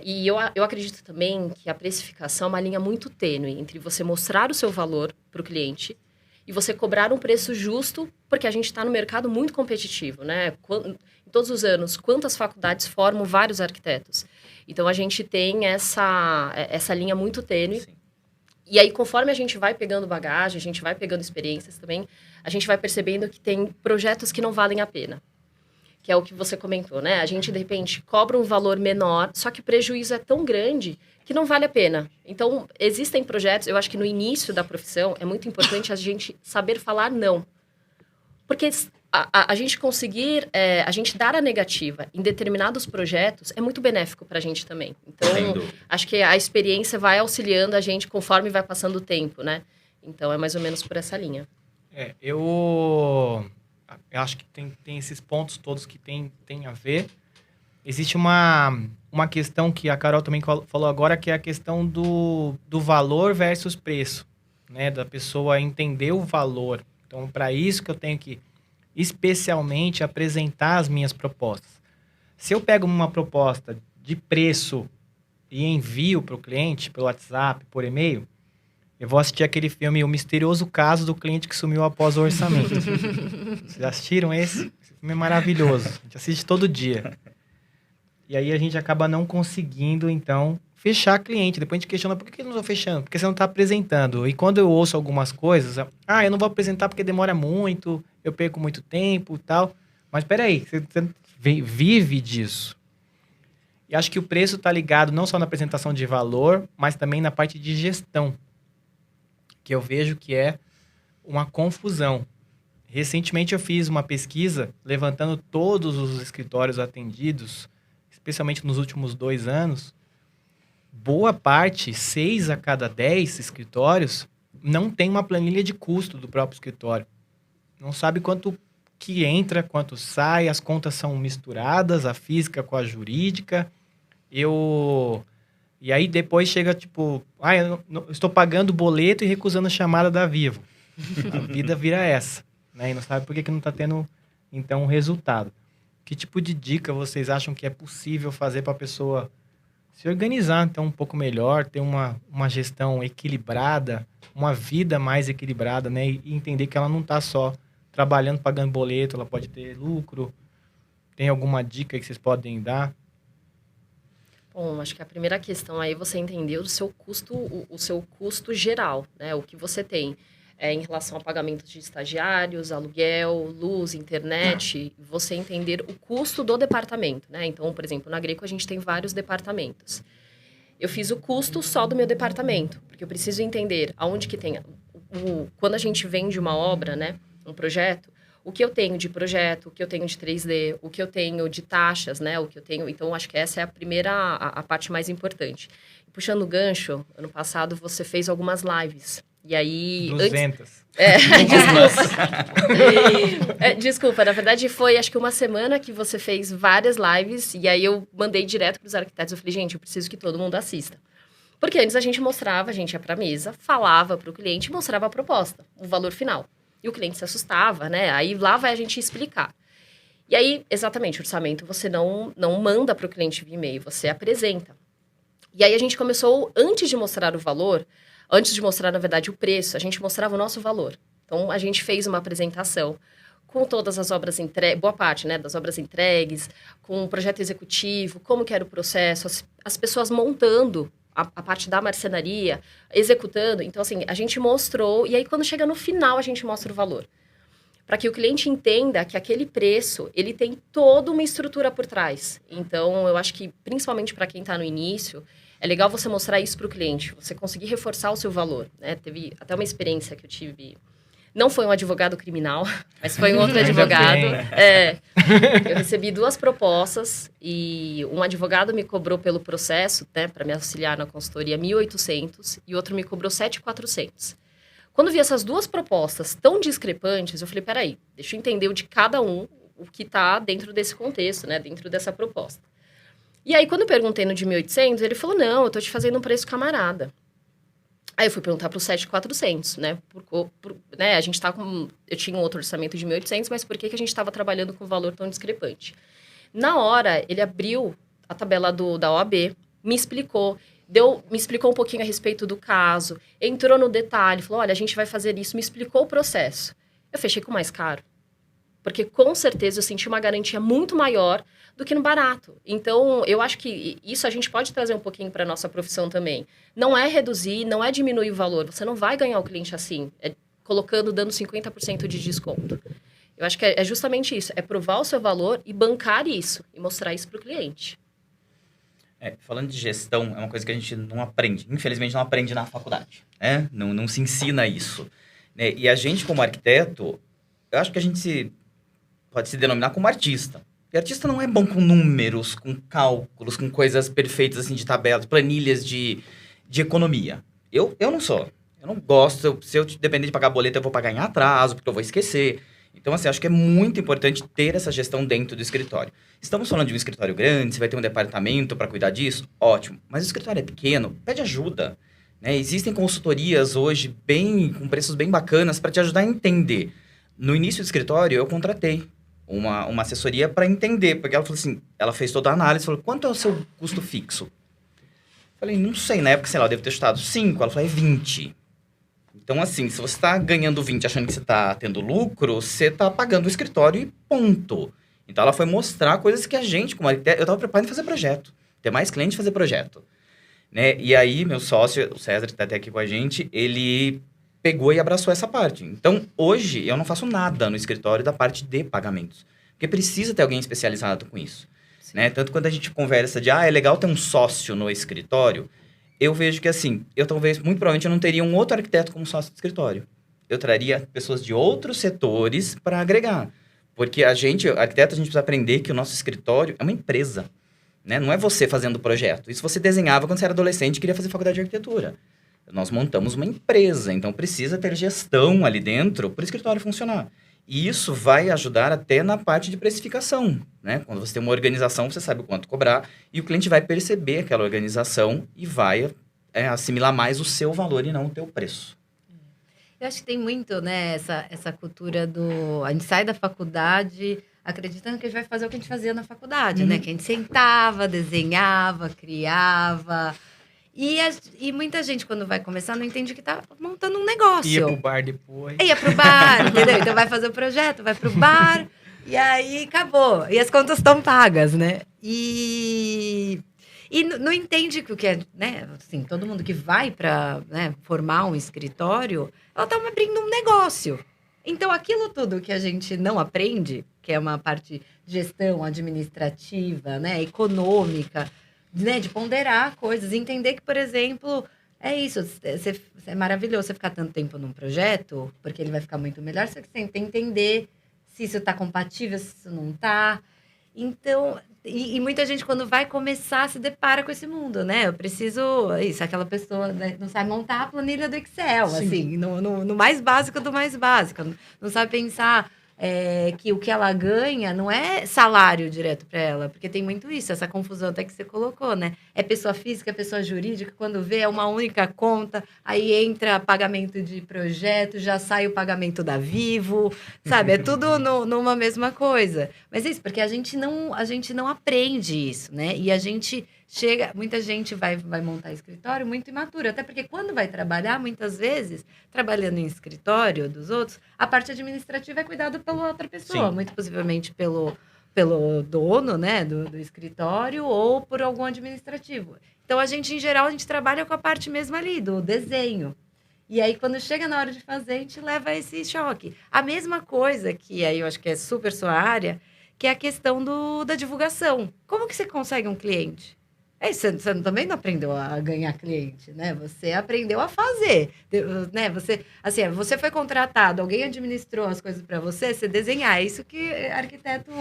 E eu acredito também que a precificação é uma linha muito tênue entre você mostrar o seu valor para o cliente e você cobrar um preço justo, porque a gente está no mercado muito competitivo, né? Em todos os anos, quantas faculdades formam vários arquitetos? Então, a gente tem essa linha muito tênue. Sim. E aí, conforme a gente vai pegando bagagem, a gente vai pegando experiências também, a gente vai percebendo que tem projetos que não valem a pena. Que é o que você comentou, né? A gente, de repente, cobra um valor menor, só que o prejuízo é tão grande que não vale a pena. Então, existem projetos, eu acho que no início da profissão é muito importante a gente saber falar não. Porque a gente conseguir, a gente dar a negativa em determinados projetos é muito benéfico para a gente também. Então, acho que a experiência vai auxiliando a gente conforme vai passando o tempo, né? Então, é mais ou menos por essa linha. Eu acho que tem esses pontos todos que tem a ver. Existe uma questão que a Carol também falou agora, que é a questão do valor versus preço, né? Da pessoa entender o valor. Então, para isso que eu tenho que especialmente apresentar as minhas propostas. Se eu pego uma proposta de preço e envio para o cliente, pelo WhatsApp, por e-mail, eu vou assistir aquele filme O Misterioso Caso do Cliente que Sumiu Após o Orçamento. Vocês já assistiram esse? Esse filme é maravilhoso. A gente assiste todo dia. E aí a gente acaba não conseguindo, então, fechar cliente. Depois a gente questiona, por que eu não estou fechando? Porque você não está apresentando. E quando eu ouço algumas coisas, eu não vou apresentar porque demora muito, eu perco muito tempo e tal. Mas peraí, você vive disso. E acho que o preço está ligado não só na apresentação de valor, mas também na parte de gestão, que eu vejo que é uma confusão. Recentemente eu fiz uma pesquisa levantando todos os escritórios atendidos, especialmente nos últimos 2 anos. Boa parte, 6 a cada 10 escritórios, não tem uma planilha de custo do próprio escritório. Não sabe quanto que entra, quanto sai, as contas são misturadas, a física com a jurídica. E aí depois chega tipo, eu estou pagando o boleto e recusando a chamada da Vivo. A vida vira essa, né? E não sabe por que não está tendo, então, um resultado. Que tipo de dica vocês acham que é possível fazer para a pessoa se organizar, então, um pouco melhor, ter uma gestão equilibrada, uma vida mais equilibrada, né? E entender que ela não está só trabalhando, pagando boleto, ela pode ter lucro. Tem alguma dica que vocês podem dar? Bom, acho que a primeira questão aí é você entender o seu custo geral, né? O que você tem em relação ao pagamento de estagiários, aluguel, luz, internet, você entender o custo do departamento, né? Então, por exemplo, na Greco a gente tem vários departamentos. Eu fiz o custo só do meu departamento, porque eu preciso entender aonde que tem... Quando a gente vende uma obra, né? Um projeto, o que eu tenho de projeto, o que eu tenho de 3D, o que eu tenho de taxas, né? O que eu tenho... Então, acho que essa é a primeira, a parte mais importante. Puxando o gancho, ano passado você fez algumas lives. E aí... 200. Desculpa, na verdade foi acho que uma semana que você fez várias lives. E aí eu mandei direto para os arquitetos. Eu falei, gente, eu preciso que todo mundo assista. Porque antes a gente mostrava, a gente ia para a mesa, falava para o cliente, mostrava a proposta, o valor final. E o cliente se assustava, né? Aí lá vai a gente explicar. E aí, exatamente, o orçamento você não manda para o cliente via e-mail, você apresenta. E aí a gente começou, antes de mostrar o valor, antes de mostrar, na verdade, o preço, a gente mostrava o nosso valor. Então, a gente fez uma apresentação com todas as obras entregues, boa parte, né, das obras entregues, com o projeto executivo, como que era o processo, as pessoas montando a parte da marcenaria, executando. Então, assim, a gente mostrou, e aí quando chega no final, a gente mostra o valor. Para que o cliente entenda que aquele preço, ele tem toda uma estrutura por trás. Então, eu acho que, principalmente para quem está no início, é legal você mostrar isso para o cliente, você conseguir reforçar o seu valor, né? Teve até uma experiência que eu tive, não foi um advogado criminal, mas foi um outro advogado. Eu recebi 2 propostas e um advogado me cobrou pelo processo, né, para me auxiliar na consultoria, 1.800 e outro me cobrou 7.400. Quando vi essas 2 propostas tão discrepantes, eu falei, peraí, deixa eu entender o de cada um, o que está dentro desse contexto, né, dentro dessa proposta. E aí, quando eu perguntei no de 1.800, ele falou, não, eu tô te fazendo um preço camarada. Aí eu fui perguntar pro 7.400, né? Né? A gente tá com... Eu tinha um outro orçamento de 1.800, mas por que a gente estava trabalhando com um valor tão discrepante? Na hora, ele abriu a tabela da OAB, me explicou um pouquinho a respeito do caso, entrou no detalhe, falou, olha, a gente vai fazer isso, me explicou o processo. Eu fechei com o mais caro. Porque, com certeza, eu senti uma garantia muito maior do que no barato. Então, eu acho que isso a gente pode trazer um pouquinho para a nossa profissão também. Não é reduzir, não é diminuir o valor. Você não vai ganhar o cliente assim, dando 50% de desconto. Eu acho que é justamente isso, é provar o seu valor e bancar isso, e mostrar isso para o cliente. Falando de gestão, é uma coisa que a gente não aprende. Infelizmente, não aprende na faculdade. Né? Não se ensina isso. Né? E a gente, como arquiteto, eu acho que a gente pode se denominar como artista. E artista não é bom com números, com cálculos, com coisas perfeitas, assim, de tabelas, planilhas de economia. Eu não sou. Eu não gosto. Se eu depender de pagar boleto, eu vou pagar em atraso, porque eu vou esquecer. Então, assim, acho que é muito importante ter essa gestão dentro do escritório. Estamos falando de um escritório grande, você vai ter um departamento para cuidar disso? Ótimo. Mas o escritório é pequeno, pede ajuda. Né? Existem consultorias hoje com preços bem bacanas para te ajudar a entender. No início do escritório, eu contratei uma assessoria para entender, porque ela falou assim, ela fez toda a análise, falou, quanto é o seu custo fixo? Falei, não sei, na época, sei lá, eu devo ter chutado 5, ela falou, é 20. Então, assim, se você está ganhando 20 achando que você está tendo lucro, você está pagando o escritório e ponto. Então, ela foi mostrar coisas que a gente, como arquiteto, eu estava preparado em fazer projeto. Ter mais cliente fazer projeto. Né? E aí, meu sócio, o César, que está até aqui com a gente, ele pegou e abraçou essa parte. Então, hoje, eu não faço nada no escritório da parte de pagamentos. Porque precisa ter alguém especializado com isso. Né? Tanto quando a gente conversa de, é legal ter um sócio no escritório, eu vejo que, assim, muito provavelmente, eu não teria um outro arquiteto como sócio do escritório. Eu traria pessoas de outros setores para agregar. Porque arquiteto, a gente precisa aprender que o nosso escritório é uma empresa. Né? Não é você fazendo o projeto. Isso você desenhava quando você era adolescente e queria fazer faculdade de arquitetura. Nós montamos uma empresa, então precisa ter gestão ali dentro para o escritório funcionar. E isso vai ajudar até na parte de precificação, né? Quando você tem uma organização, você sabe o quanto cobrar e o cliente vai perceber aquela organização e vai assimilar mais o seu valor e não o teu preço. Eu acho que tem muito, né, essa cultura do... A gente sai da faculdade acreditando que a gente vai fazer o que a gente fazia na faculdade, né? Que a gente sentava, desenhava, criava... E muita gente, quando vai começar, não entende que tá montando um negócio. Ia pro bar depois. Ia pro bar, entendeu? Então vai fazer o projeto, vai pro bar, e aí acabou. E as contas estão pagas, né? E não entende que o que é, né? Assim, todo mundo que vai para, né, formar um escritório, ela tá abrindo um negócio. Então, aquilo tudo que a gente não aprende, que é uma parte de gestão administrativa, né, econômica... Né, de ponderar coisas, entender que, por exemplo, é isso, é maravilhoso você ficar tanto tempo num projeto, porque ele vai ficar muito melhor, só que você tem que entender se isso está compatível, se isso não está. Então, e muita gente, quando vai começar, se depara com esse mundo, né? Eu preciso, isso, aquela pessoa, né, não sabe montar a planilha do Excel, sim, assim, no mais básico do mais básico, não sabe pensar... que o que ela ganha não é salário direto para ela, porque tem muito isso, essa confusão até que você colocou, né? É pessoa física, é pessoa jurídica, quando vê é uma única conta, aí entra pagamento de projeto, já sai o pagamento da Vivo, sabe? É tudo numa mesma coisa. Mas é isso, porque a gente não aprende isso, né? E a gente muita gente vai montar escritório muito imatura, até porque quando vai trabalhar, muitas vezes, trabalhando em escritório dos outros, a parte administrativa é cuidada pela outra pessoa, sim, muito possivelmente pelo dono, né, do escritório ou por algum administrativo. Então, em geral, a gente trabalha com a parte mesmo ali, do desenho. E aí, quando chega na hora de fazer, a gente leva esse choque. A mesma coisa que aí eu acho que é super sua área, que é a questão da divulgação. Como que você consegue um cliente? Você também não aprendeu a ganhar cliente, né? Você aprendeu a fazer, né? Você foi contratado, alguém administrou as coisas para você desenhar. É isso que arquiteto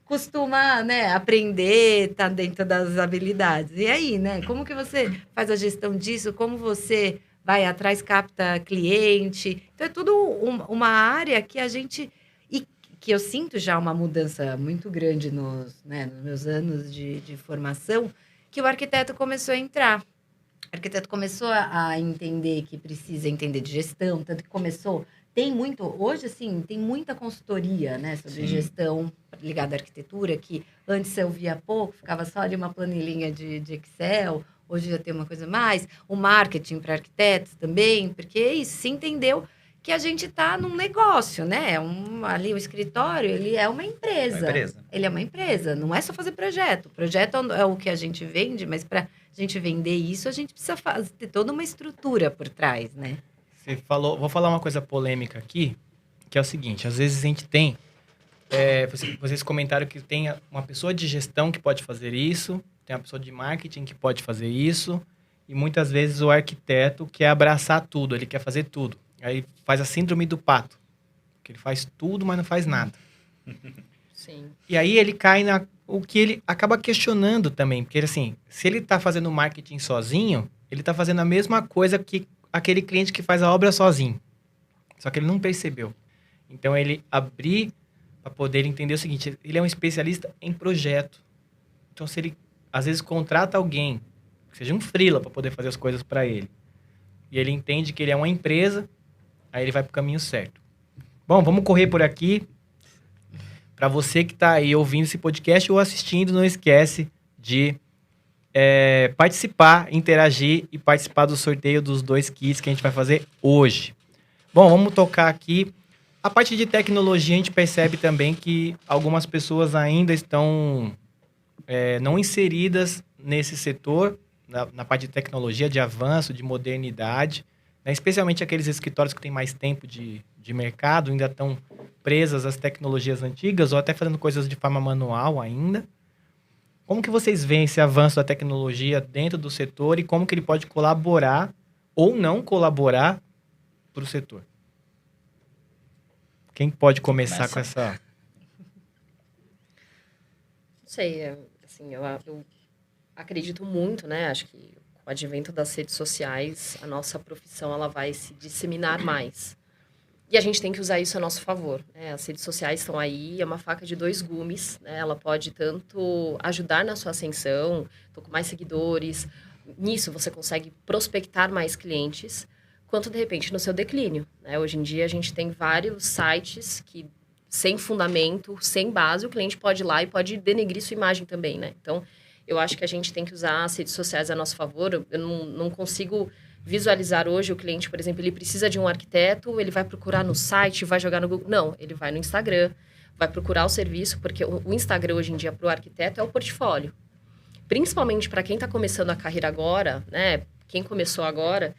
costuma, né, aprender, tá dentro das habilidades. E aí, né? Como que você faz a gestão disso? Como você vai atrás, capta cliente? Então, é tudo uma área que a gente... que eu sinto já uma mudança muito grande nos meus anos de formação, que o arquiteto começou a entrar. O arquiteto começou a entender que precisa entender de gestão, tanto que começou... Hoje, assim, tem muita consultoria, né, sobre gestão ligada à arquitetura, que antes eu via pouco, ficava só ali uma planilhinha de Excel, hoje já tem uma coisa mais. O marketing para arquitetos também, porque é isso, se entendeu que a gente está num negócio, né? Ali o escritório, ele é uma empresa. Ele é uma empresa, não é só fazer projeto. Projeto é o que a gente vende, mas para a gente vender isso, a gente precisa ter toda uma estrutura por trás, né? Você falou, vou falar uma coisa polêmica aqui, que é o seguinte, às vezes a gente tem, vocês comentaram que tem uma pessoa de gestão que pode fazer isso, tem uma pessoa de marketing que pode fazer isso, e muitas vezes o arquiteto quer abraçar tudo, ele quer fazer tudo. Aí faz a síndrome do pato, que ele faz tudo, mas não faz nada. Sim. E aí ele cai o que ele acaba questionando também, porque assim, se ele está fazendo marketing sozinho, ele está fazendo a mesma coisa que aquele cliente que faz a obra sozinho. Só que ele não percebeu. Então, ele abrir para poder entender o seguinte, ele é um especialista em projeto. Então, se ele, às vezes, contrata alguém, que seja um freela para poder fazer as coisas para ele, e ele entende que ele é uma empresa, aí ele vai para o caminho certo. Bom, vamos correr por aqui. Para você que está aí ouvindo esse podcast ou assistindo, não esquece de participar, interagir e participar do sorteio dos 2 kits que a gente vai fazer hoje. Bom, vamos tocar aqui. A parte de tecnologia, a gente percebe também que algumas pessoas ainda estão não inseridas nesse setor, na parte de tecnologia, de avanço, de modernidade, né? Especialmente aqueles escritórios que têm mais tempo de mercado, ainda estão presas às tecnologias antigas ou até fazendo coisas de forma manual ainda. Como que vocês veem esse avanço da tecnologia dentro do setor e como que ele pode colaborar ou não colaborar para o setor? Quem pode começar com essa... Não sei, assim, eu acredito muito, né? Acho que com o advento das redes sociais, a nossa profissão ela vai se disseminar mais. E a gente tem que usar isso a nosso favor, né? As redes sociais estão aí, é uma faca de 2 gumes, né? Ela pode tanto ajudar na sua ascensão, tô com mais seguidores, nisso você consegue prospectar mais clientes, quanto, de repente, no seu declínio, né? Hoje em dia, a gente tem vários sites que, sem fundamento, sem base, o cliente pode ir lá e pode denegrir sua imagem também, né? Então, eu acho que a gente tem que usar as redes sociais a nosso favor. Eu não consigo visualizar hoje o cliente, por exemplo, ele precisa de um arquiteto, ele vai procurar no site, vai jogar no Google. Não, ele vai no Instagram, vai procurar o serviço, porque o Instagram hoje em dia para o arquiteto é o portfólio. Principalmente para quem está começando a carreira agora, né? Quem começou agora,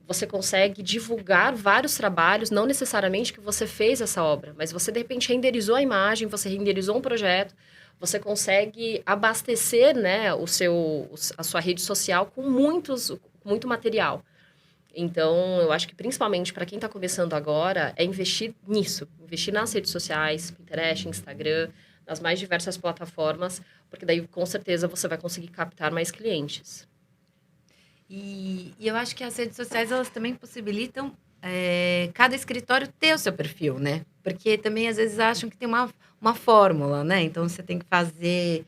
você consegue divulgar vários trabalhos, não necessariamente que você fez essa obra, mas você de repente renderizou a imagem, você renderizou um projeto, você consegue abastecer, né, a sua rede social com muito material. Então, eu acho que principalmente para quem está começando agora, é investir nisso. Investir nas redes sociais, Pinterest, Instagram, nas mais diversas plataformas, porque daí, com certeza, você vai conseguir captar mais clientes. E eu acho que as redes sociais, elas também possibilitam cada escritório ter o seu perfil, né? Porque também, às vezes, acham que tem uma fórmula, né? Então, você tem que fazer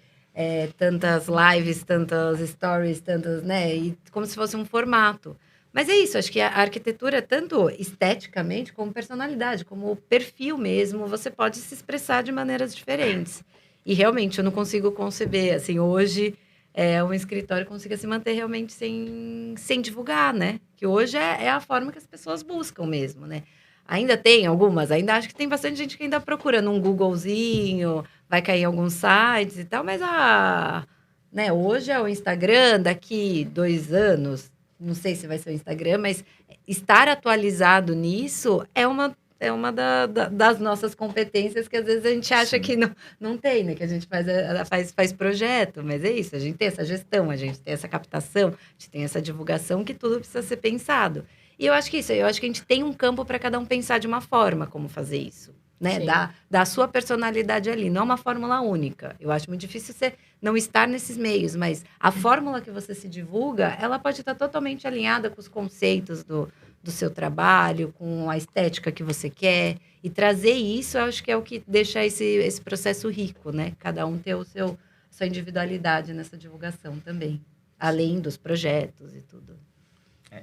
tantas lives, tantas stories, tantas, né? E como se fosse um formato. Mas é isso, acho que a arquitetura, tanto esteticamente, como personalidade, como perfil mesmo, você pode se expressar de maneiras diferentes. E, realmente, eu não consigo conceber, assim, hoje... um escritório consiga se manter realmente sem divulgar, né? Que hoje é a forma que as pessoas buscam mesmo, né? Ainda tem algumas, ainda acho que tem bastante gente que ainda procura num Googlezinho, vai cair em alguns sites e tal, mas né, hoje é o Instagram, daqui 2 anos, não sei se vai ser o Instagram, mas estar atualizado nisso é uma das nossas competências que às vezes a gente acha que não tem, né? Que a gente faz projeto, mas é isso, a gente tem essa gestão, a gente tem essa captação, a gente tem essa divulgação, que tudo precisa ser pensado. E eu acho que eu acho que a gente tem um campo para cada um pensar de uma forma como fazer isso, né? Da sua personalidade ali, não é uma fórmula única. Eu acho muito difícil você não estar nesses meios, mas a fórmula que você se divulga, ela pode estar totalmente alinhada com os conceitos do seu trabalho, com a estética que você quer. E trazer isso, eu acho que é o que deixa esse processo rico, né? Cada um ter sua individualidade nessa divulgação também. Além dos projetos e tudo.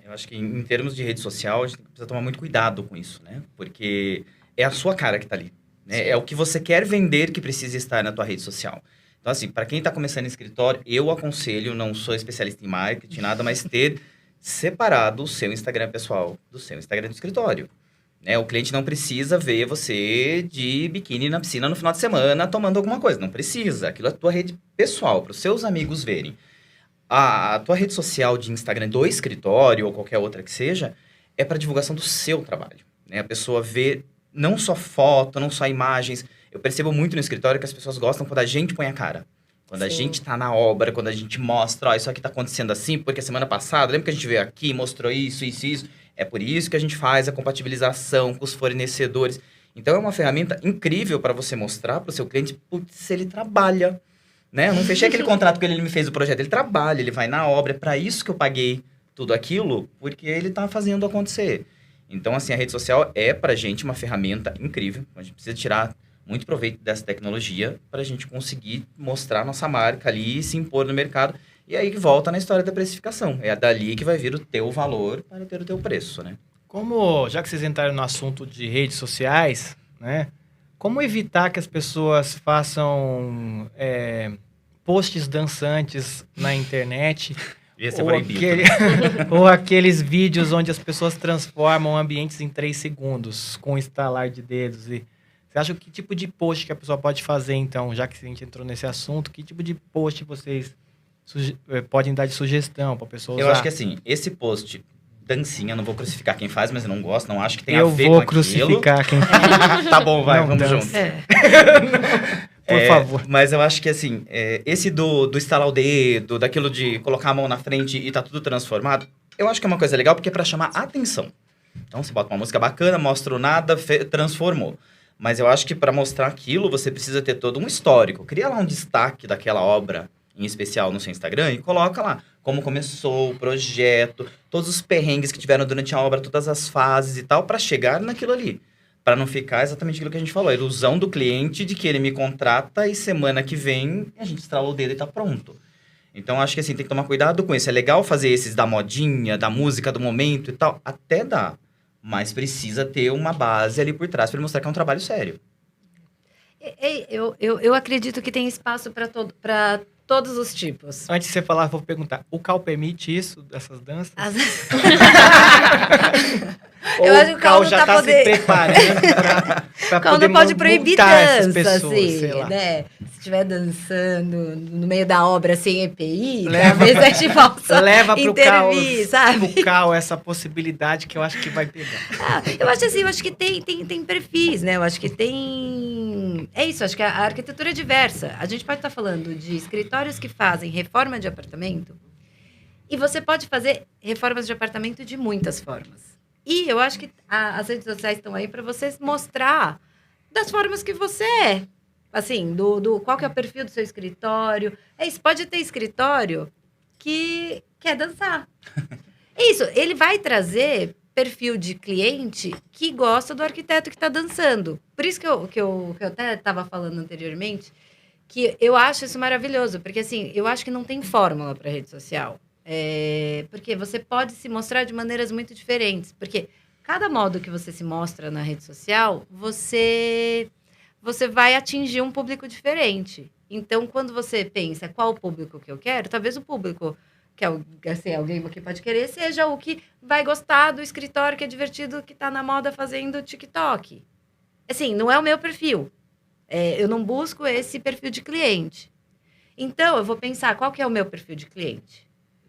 Eu acho que em termos de rede social, a gente precisa tomar muito cuidado com isso, né? Porque é a sua cara que tá ali, né? É o que você quer vender que precisa estar na tua rede social. Então, assim, para quem está começando em escritório, eu aconselho, não sou especialista em marketing, nada, mas ter separado o seu Instagram pessoal do seu Instagram do escritório. Né? O cliente não precisa ver você de biquíni na piscina no final de semana tomando alguma coisa. Não precisa. Aquilo é a tua rede pessoal, para os seus amigos verem. A tua rede social de Instagram do escritório ou qualquer outra que seja, é para divulgação do seu trabalho. Né? A pessoa vê não só foto, não só imagens. Eu percebo muito no escritório que as pessoas gostam quando a gente põe a cara. Quando a gente tá na obra, quando a gente mostra, ó, isso aqui tá acontecendo assim, porque a semana passada, lembra que a gente veio aqui, mostrou isso. É por isso que a gente faz a compatibilização com os fornecedores. Então, é uma ferramenta incrível para você mostrar para o seu cliente, putz, ele trabalha. Né? Eu não fechei aquele contrato que ele me fez o projeto, ele trabalha, ele vai na obra, é para isso que eu paguei tudo aquilo, porque ele tá fazendo acontecer. Então, assim, a rede social é pra gente uma ferramenta incrível, a gente precisa tirar muito proveito dessa tecnologia para a gente conseguir mostrar nossa marca ali e se impor no mercado. E aí volta na história da precificação. É dali que vai vir o teu valor para ter o teu preço, né? Como, já que vocês entraram no assunto de redes sociais, né? Como evitar que as pessoas façam posts dançantes na internet? Ia ser proibido. Ou aqueles vídeos onde as pessoas transformam ambientes em 3 segundos, com um estalar de dedos. E você acha que tipo de post que a pessoa pode fazer, então, já que a gente entrou nesse assunto, que tipo de post vocês podem dar de sugestão para a pessoa usar? Eu acho que assim, esse post, dancinha, não vou crucificar quem faz, mas eu não gosto, não acho que tem a ver com aquilo. Eu vou crucificar quem faz. Tá bom, vai, Não vamos dança. junto. Por favor. Mas eu acho que assim, esse do estalar o dedo, daquilo de colocar a mão na frente e tá tudo transformado, eu acho que é uma coisa legal porque é pra chamar atenção. Então você bota uma música bacana, mostra o nada, transformou. Mas eu acho que para mostrar aquilo, você precisa ter todo um histórico. Cria lá um destaque daquela obra em especial no seu Instagram e coloca lá como começou o projeto, todos os perrengues que tiveram durante a obra, todas as fases e tal, para chegar naquilo ali. Para não ficar exatamente aquilo que a gente falou, a ilusão do cliente de que ele me contrata e semana que vem a gente estrala o dedo e tá pronto. Então, acho que assim, tem que tomar cuidado com isso. É legal fazer esses da modinha, da música, do momento e tal, até dá. Mas precisa ter uma base ali por trás para mostrar que é um trabalho sério. Eu acredito que tem espaço para todos os tipos. Antes de você falar, vou perguntar. O Cal permite isso, dessas danças? Eu acho que o Cal já está se preparando para poder não pode proibir essas dança, pessoas, assim, sei lá. né? Se estiver dançando no meio da obra sem EPI, talvez a gente possa leva pro intervir, sabe? Pro Cal essa possibilidade que eu acho que vai pegar. Eu acho que tem perfis, né? Eu acho que tem... É isso, acho que a arquitetura é diversa. A gente pode estar falando de escritórios que fazem reforma de apartamento e você pode fazer reformas de apartamento de muitas formas. E eu acho que as redes sociais estão aí para você mostrar das formas que você é. Assim, qual que é o perfil do seu escritório. Isso, pode ter escritório que quer dançar. Isso, ele vai trazer perfil de cliente que gosta do arquiteto que está dançando. Por isso que eu até estava falando anteriormente, que eu acho isso maravilhoso. Porque, assim, eu acho que não tem fórmula para rede social. Porque você pode se mostrar de maneiras muito diferentes. Porque cada modo que você se mostra na rede social, você vai atingir um público diferente. Então, quando você pensa qual o público que eu quero, talvez o público que assim, alguém que pode querer seja o que vai gostar do escritório que é divertido, que está na moda fazendo TikTok. Assim, não é o meu perfil. Eu não busco esse perfil de cliente. Então, eu vou pensar qual que é o meu perfil de cliente.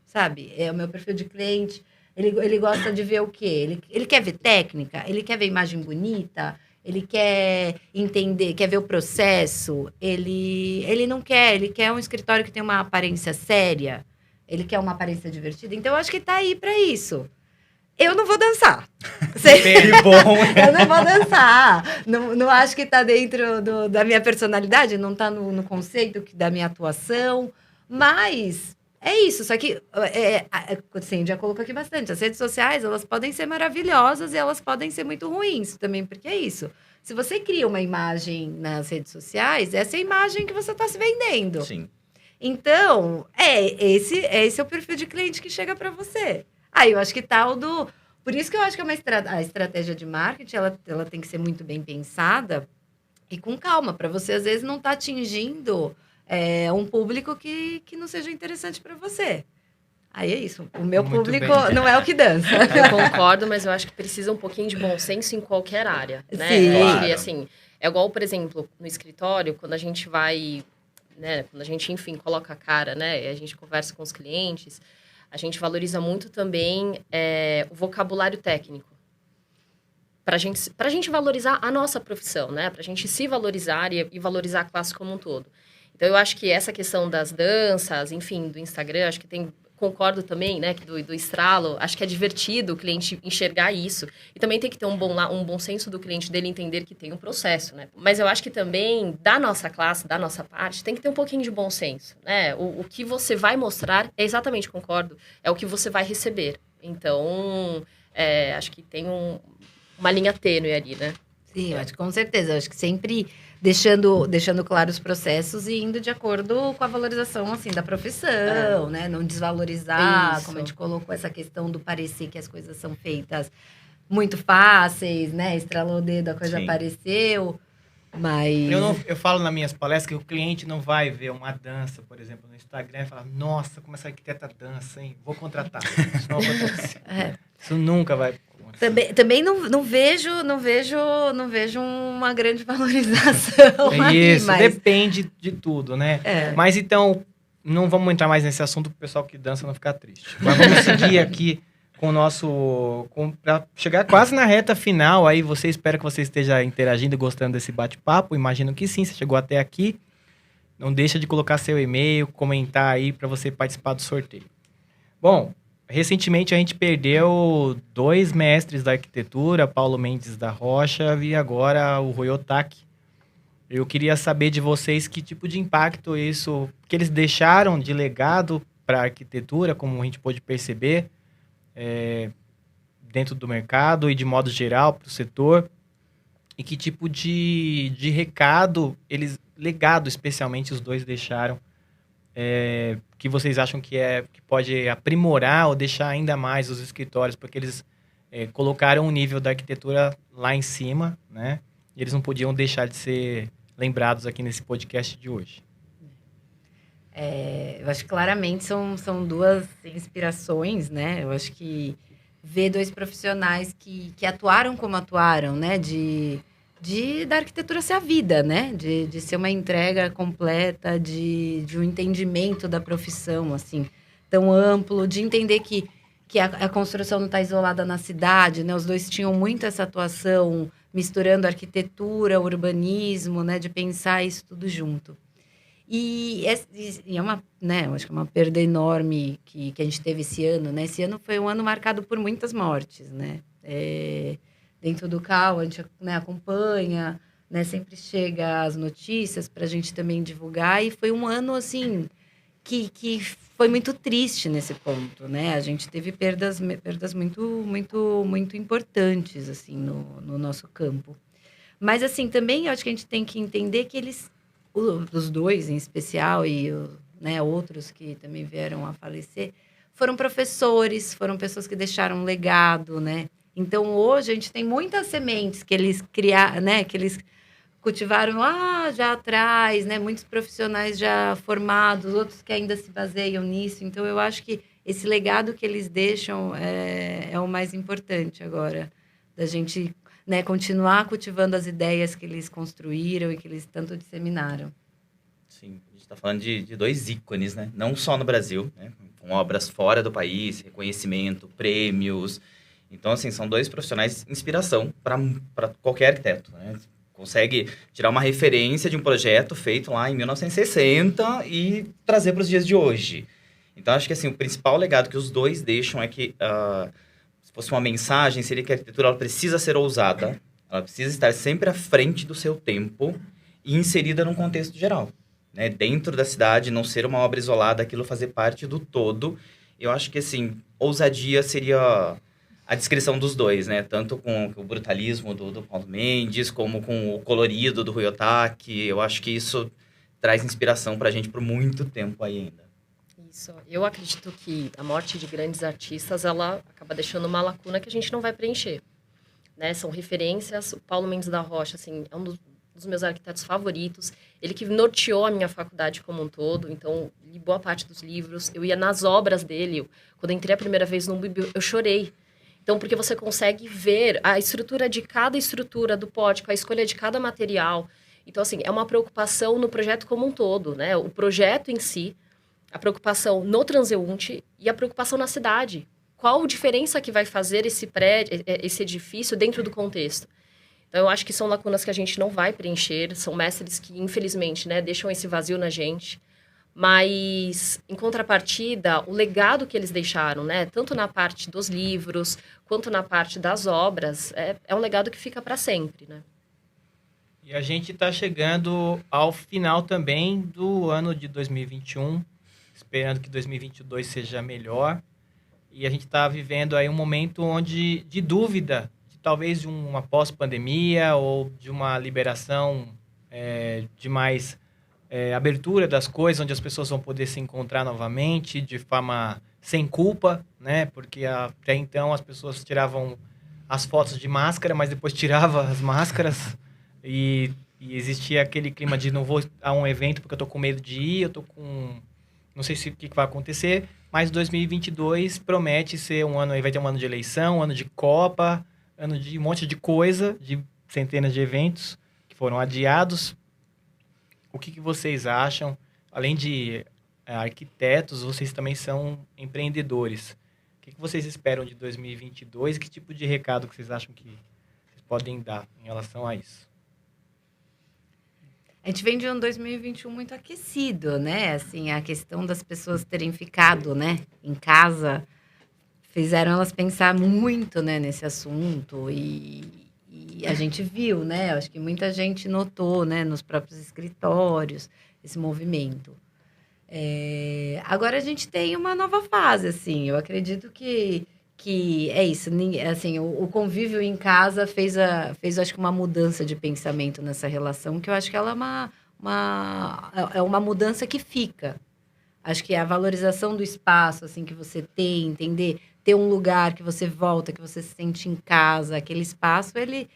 Sabe? O meu perfil de cliente, ele gosta de ver o quê? Ele quer ver técnica? Ele quer ver imagem bonita? Ele quer entender, quer ver o processo? Ele não quer, ele quer um escritório que tem uma aparência séria? Ele quer uma aparência divertida? Então, eu acho que tá aí para isso. Eu não vou dançar. Que bom! Eu não vou dançar. Não acho que tá dentro da minha personalidade, não tá no conceito da minha atuação. Mas... É isso, só que, assim, já colocou aqui bastante. As redes sociais, elas podem ser maravilhosas e elas podem ser muito ruins também, porque é isso. Se você cria uma imagem nas redes sociais, essa é a imagem que você está se vendendo. Sim. Então, esse é o perfil de cliente que chega para você. Aí eu acho que tal do... Por isso que eu acho que a estratégia de marketing, ela tem que ser muito bem pensada e com calma, para você, às vezes, não estar atingindo um público que não seja interessante para você. Aí é isso. O meu Muito público bem. não é o que dança. Eu concordo, mas eu acho que precisa um pouquinho de bom senso em qualquer área, né? Sim. Eu acho que, Claro. assim, é igual, por exemplo, no escritório, quando a gente vai, né? Quando a gente, enfim, coloca a cara, né? E a gente conversa com os clientes, a gente valoriza muito também o vocabulário técnico. Pra gente valorizar a nossa profissão, né? Pra gente se valorizar e valorizar a classe como um todo. Então, eu acho que essa questão das danças, enfim, do Instagram, acho que concordo também, né, que do estralo, acho que é divertido o cliente enxergar isso. E também tem que ter um bom senso do cliente dele entender que tem um processo, né? Mas eu acho que também, da nossa classe, da nossa parte, tem que ter um pouquinho de bom senso, né? O que você vai mostrar, exatamente, concordo, é o que você vai receber. Então, acho que tem uma linha tênue ali, né? Sim, eu acho que com certeza. Eu acho que sempre deixando claro os processos e indo de acordo com a valorização, assim, da profissão, né? Não desvalorizar, Isso. como a gente colocou essa questão do parecer que as coisas são feitas muito fáceis, né? Estralou o dedo, a coisa Sim. apareceu. Mas... Eu falo nas minhas palestras que o cliente não vai ver uma dança, por exemplo, no Instagram e falar, nossa, como essa arquiteta dança, hein? Vou contratar. Isso não acontece. Isso nunca vai acontecer. Também não vejo uma grande valorização aí, Isso, mas... depende de tudo, né? É. Mas então, não vamos entrar mais nesse assunto para o pessoal que dança não ficar triste. Mas vamos seguir aqui com o nosso... Para chegar quase na reta final, aí espero que você esteja interagindo e gostando desse bate-papo. Imagino que sim, você chegou até aqui. Não deixa de colocar seu e-mail, comentar aí para você participar do sorteio. Bom, recentemente a gente perdeu 2 mestres da arquitetura, Paulo Mendes da Rocha e agora o Rui Otaki. Eu queria saber de vocês que tipo de impacto que eles deixaram de legado para a arquitetura, como a gente pôde perceber, dentro do mercado e de modo geral para o setor, e que tipo de recado legado especialmente os dois deixaram, que vocês acham que pode aprimorar ou deixar ainda mais os escritórios, porque eles colocaram o nível da arquitetura lá em cima, né? E eles não podiam deixar de ser lembrados aqui nesse podcast de hoje. Eu acho que claramente são duas inspirações, né? Eu acho que ver 2 profissionais que atuaram como atuaram, né? Da arquitetura ser a vida, né? De ser uma entrega completa, de um entendimento da profissão, assim, tão amplo, de entender que a construção não está isolada na cidade, né? Os dois tinham muito essa atuação misturando arquitetura, urbanismo, né? De pensar isso tudo junto. E é uma, né? Eu acho que é uma perda enorme que a gente teve esse ano, né? Esse ano foi um ano marcado por muitas mortes, né? Dentro do CAU, a gente, né, acompanha, né, sempre chega as notícias para a gente também divulgar. E foi um ano, assim, que foi muito triste nesse ponto, né? A gente teve perdas muito, muito, muito importantes, assim, no nosso campo. Mas, assim, também eu acho que a gente tem que entender que os dois em especial e né, outros que também vieram a falecer, foram professores, foram pessoas que deixaram um legado, né? Então, hoje, a gente tem muitas sementes que eles criaram, né? Que eles cultivaram lá já atrás, né? Muitos profissionais já formados, outros que ainda se baseiam nisso. Então, eu acho que esse legado que eles deixam é o mais importante agora. Da gente, né, continuar cultivando as ideias que eles construíram e que eles tanto disseminaram. Sim, a gente está falando de 2 ícones, né? Não só no Brasil, né? Com obras fora do país, reconhecimento, prêmios. Então, assim, são 2 profissionais de inspiração para qualquer arquiteto, né? Consegue tirar uma referência de um projeto feito lá em 1960 e trazer para os dias de hoje. Então, acho que, assim, o principal legado que os 2 deixam é que, se fosse uma mensagem, seria que a arquitetura ela precisa ser ousada, ela precisa estar sempre à frente do seu tempo e inserida num contexto geral. né? Dentro da cidade, não ser uma obra isolada, aquilo fazer parte do todo. Eu acho que, assim, ousadia seria a descrição dos dois, né? Tanto com o brutalismo do Paulo Mendes, como com o colorido do Rui Otaki. Eu acho que isso traz inspiração pra gente por muito tempo aí ainda. Isso. Eu acredito que a morte de grandes artistas, ela acaba deixando uma lacuna que a gente não vai preencher, né? São referências. O Paulo Mendes da Rocha, assim, é um dos meus arquitetos favoritos. Ele que norteou a minha faculdade como um todo. Então, li boa parte dos livros. Eu ia nas obras dele. Quando eu entrei a primeira vez no UNB, eu chorei. Então, porque você consegue ver a estrutura de cada estrutura do pórtico, a escolha de cada material. Então, assim, é uma preocupação no projeto como um todo, né? O projeto em si, a preocupação no transeunte e a preocupação na cidade. Qual a diferença que vai fazer esse prédio, esse edifício dentro do contexto? Então, eu acho que são lacunas que a gente não vai preencher, são mestres que, infelizmente, né, deixam esse vazio na gente. Mas, em contrapartida, o legado que eles deixaram, né, tanto na parte dos livros, quanto na parte das obras, é um legado que fica para sempre, né? E a gente está chegando ao final também do ano de 2021, esperando que 2022 seja melhor. E a gente está vivendo aí um momento onde de dúvida, talvez de uma pós-pandemia ou de uma liberação de mais abertura das coisas, onde as pessoas vão poder se encontrar novamente de forma sem culpa, né? Porque até então as pessoas tiravam as fotos de máscara, mas depois tiravam as máscaras e existia aquele clima de não vou a um evento porque eu tô com medo de ir, eu tô com... não sei se o que vai acontecer, mas 2022 promete ser um ano aí, vai ter um ano de eleição, um ano de Copa, ano de um monte de coisa, de centenas de eventos que foram adiados. O que vocês acham? Além de arquitetos, vocês também são empreendedores. O que vocês esperam de 2022? Que tipo de recado que vocês acham que vocês podem dar em relação a isso? A gente vem de um 2021 muito aquecido, né? Assim, a questão das pessoas terem ficado, né, em casa, fizeram elas pensar muito, né, nesse assunto e a gente viu, né? Acho que muita gente notou, né, nos próprios escritórios, esse movimento. Agora a gente tem uma nova fase, assim. Eu acredito que é isso. Assim, o convívio em casa fez, acho que, uma mudança de pensamento nessa relação, que eu acho que ela é uma mudança que fica. Acho que a valorização do espaço, assim, que você tem, entender, ter um lugar que você volta, que você se sente em casa, aquele espaço, ele,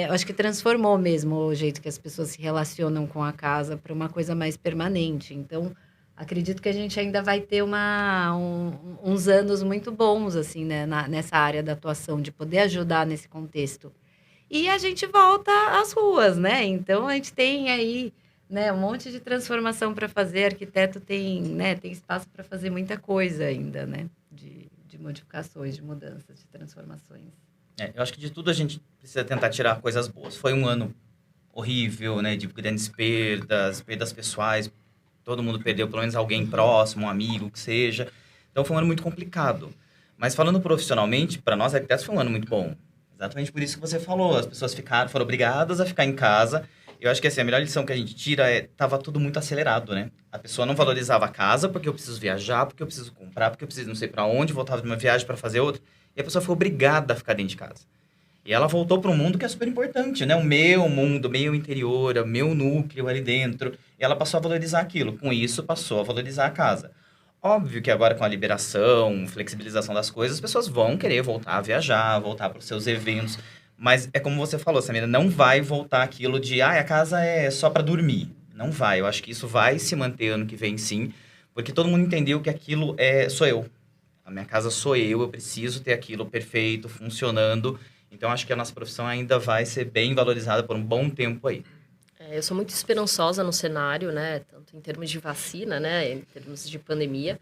eu acho que transformou mesmo o jeito que as pessoas se relacionam com a casa para uma coisa mais permanente. Então, acredito que a gente ainda vai ter uns anos muito bons, assim, né, nessa área da atuação, de poder ajudar nesse contexto. E a gente volta às ruas, né? Então, a gente tem aí, né, um monte de transformação para fazer. Arquiteto tem, né, tem espaço para fazer muita coisa ainda, né? De modificações, de mudanças, de transformações. Eu acho que de tudo a gente precisa tentar tirar coisas boas. Foi um ano horrível, né? De grandes perdas pessoais. Todo mundo perdeu pelo menos alguém próximo, um amigo, que seja. Então, foi um ano muito complicado. Mas falando profissionalmente, para nós arquitetos foi um ano muito bom. Exatamente por isso que você falou. As pessoas foram obrigadas a ficar em casa. Eu acho que assim, a melhor lição que a gente tira tava tudo muito acelerado, né? A pessoa não valorizava a casa porque eu preciso viajar, porque eu preciso comprar, porque eu preciso não sei para onde, voltava de uma viagem para fazer outra. E a pessoa foi obrigada a ficar dentro de casa. E ela voltou para um mundo que é super importante, né? O meu mundo, o meu interior, o meu núcleo ali dentro. E ela passou a valorizar aquilo. Com isso, passou a valorizar a casa. Óbvio que agora com a liberação, flexibilização das coisas, as pessoas vão querer voltar a viajar, voltar para os seus eventos. Mas é como você falou, Samira, não vai voltar aquilo de, a casa é só para dormir. Não vai. Eu acho que isso vai se manter ano que vem, sim. Porque todo mundo entendeu que aquilo sou eu. A minha casa sou eu preciso ter aquilo perfeito, funcionando. Então, acho que a nossa profissão ainda vai ser bem valorizada por um bom tempo aí. Eu sou muito esperançosa no cenário, né? Tanto em termos de vacina, né? Em termos de pandemia,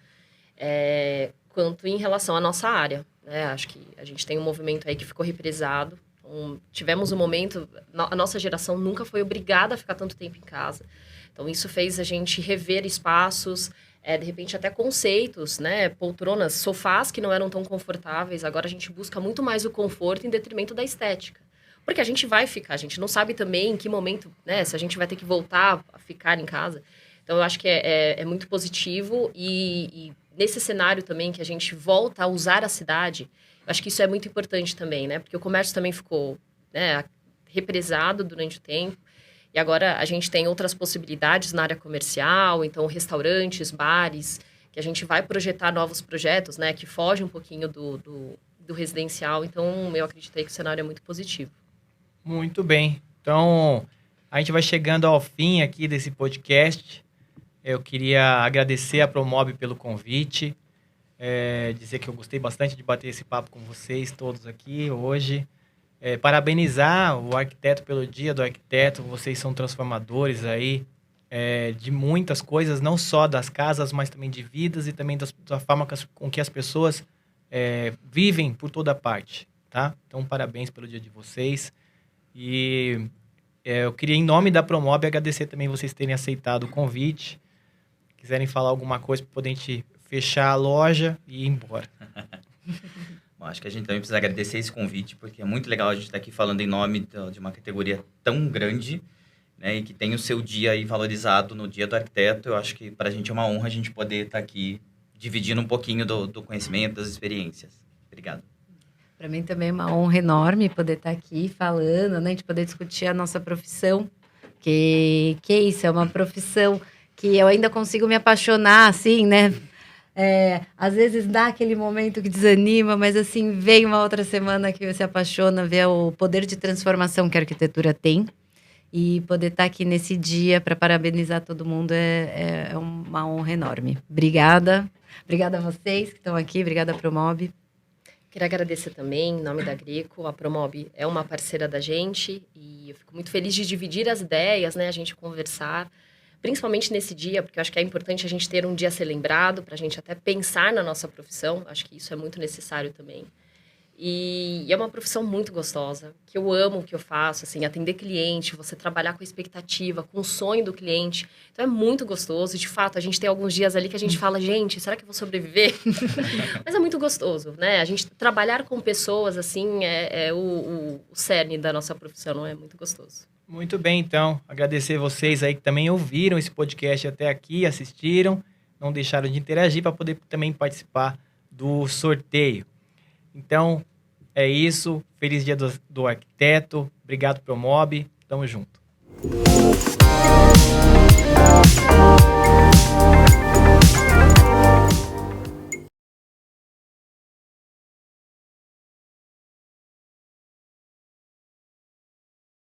quanto em relação à nossa área, né? Acho que a gente tem um movimento aí que ficou represado. Então, tivemos um momento... A nossa geração nunca foi obrigada a ficar tanto tempo em casa. Então, isso fez a gente rever espaços... de repente até conceitos, né? Poltronas, sofás que não eram tão confortáveis. Agora a gente busca muito mais o conforto em detrimento da estética. Porque a gente vai ficar, a gente não sabe também em que momento, né, se a gente vai ter que voltar a ficar em casa. Então, eu acho que é muito positivo e nesse cenário também que a gente volta a usar a cidade, eu acho que isso é muito importante também, né? Porque o comércio também ficou, né, represado durante o tempo e agora a gente tem outras possibilidades na área comercial, então restaurantes, bares, que a gente vai projetar novos projetos, né, que fogem um pouquinho do residencial. Então, eu acreditei que o cenário é muito positivo. Muito bem. Então, a gente vai chegando ao fim aqui desse podcast. Eu queria agradecer a Promob pelo convite, dizer que eu gostei bastante de bater esse papo com vocês todos aqui hoje. Parabenizar o arquiteto pelo Dia do Arquiteto. Vocês são transformadores aí de muitas coisas, não só das casas, mas também de vidas e também da forma com que as pessoas vivem por toda parte, tá? Então, parabéns pelo dia de vocês. E eu queria, em nome da Promob, agradecer também vocês terem aceitado o convite. Quiserem falar alguma coisa para poder a gente fechar a loja e ir embora. Bom, acho que a gente também precisa agradecer esse convite, porque é muito legal a gente estar aqui falando em nome de uma categoria tão grande, né, e que tem o seu dia aí valorizado no Dia do Arquiteto. Eu acho que para a gente é uma honra a gente poder estar aqui dividindo um pouquinho do conhecimento, das experiências. Obrigado. Para mim também é uma honra enorme poder estar aqui falando, né? A gente poder discutir a nossa profissão, que é isso, é uma profissão que eu ainda consigo me apaixonar, assim, né? Às vezes dá aquele momento que desanima, mas assim, vem uma outra semana que você se apaixona, vê o poder de transformação que a arquitetura tem. E poder estar aqui nesse dia para parabenizar todo mundo é uma honra enorme. Obrigada. Obrigada a vocês que estão aqui, obrigada a Promob. Queria agradecer também, em nome da Greco. A Promob é uma parceira da gente e eu fico muito feliz de dividir as ideias, né? A gente conversar, principalmente nesse dia, porque eu acho que é importante a gente ter um dia a ser lembrado, para a gente até pensar na nossa profissão. Acho que isso é muito necessário também. E é uma profissão muito gostosa, que eu amo o que eu faço, assim, atender cliente, você trabalhar com a expectativa, com o sonho do cliente. Então, é muito gostoso. De fato, a gente tem alguns dias ali que a gente fala, gente, será que eu vou sobreviver? Mas é muito gostoso, né? A gente trabalhar com pessoas, assim, é o cerne da nossa profissão, não é? Muito gostoso. Muito bem, então. Agradecer vocês aí que também ouviram esse podcast até aqui, assistiram, não deixaram de interagir para poder também participar do sorteio. Então, é isso. Feliz Dia do Arquiteto. Obrigado, Promob. Tamo junto.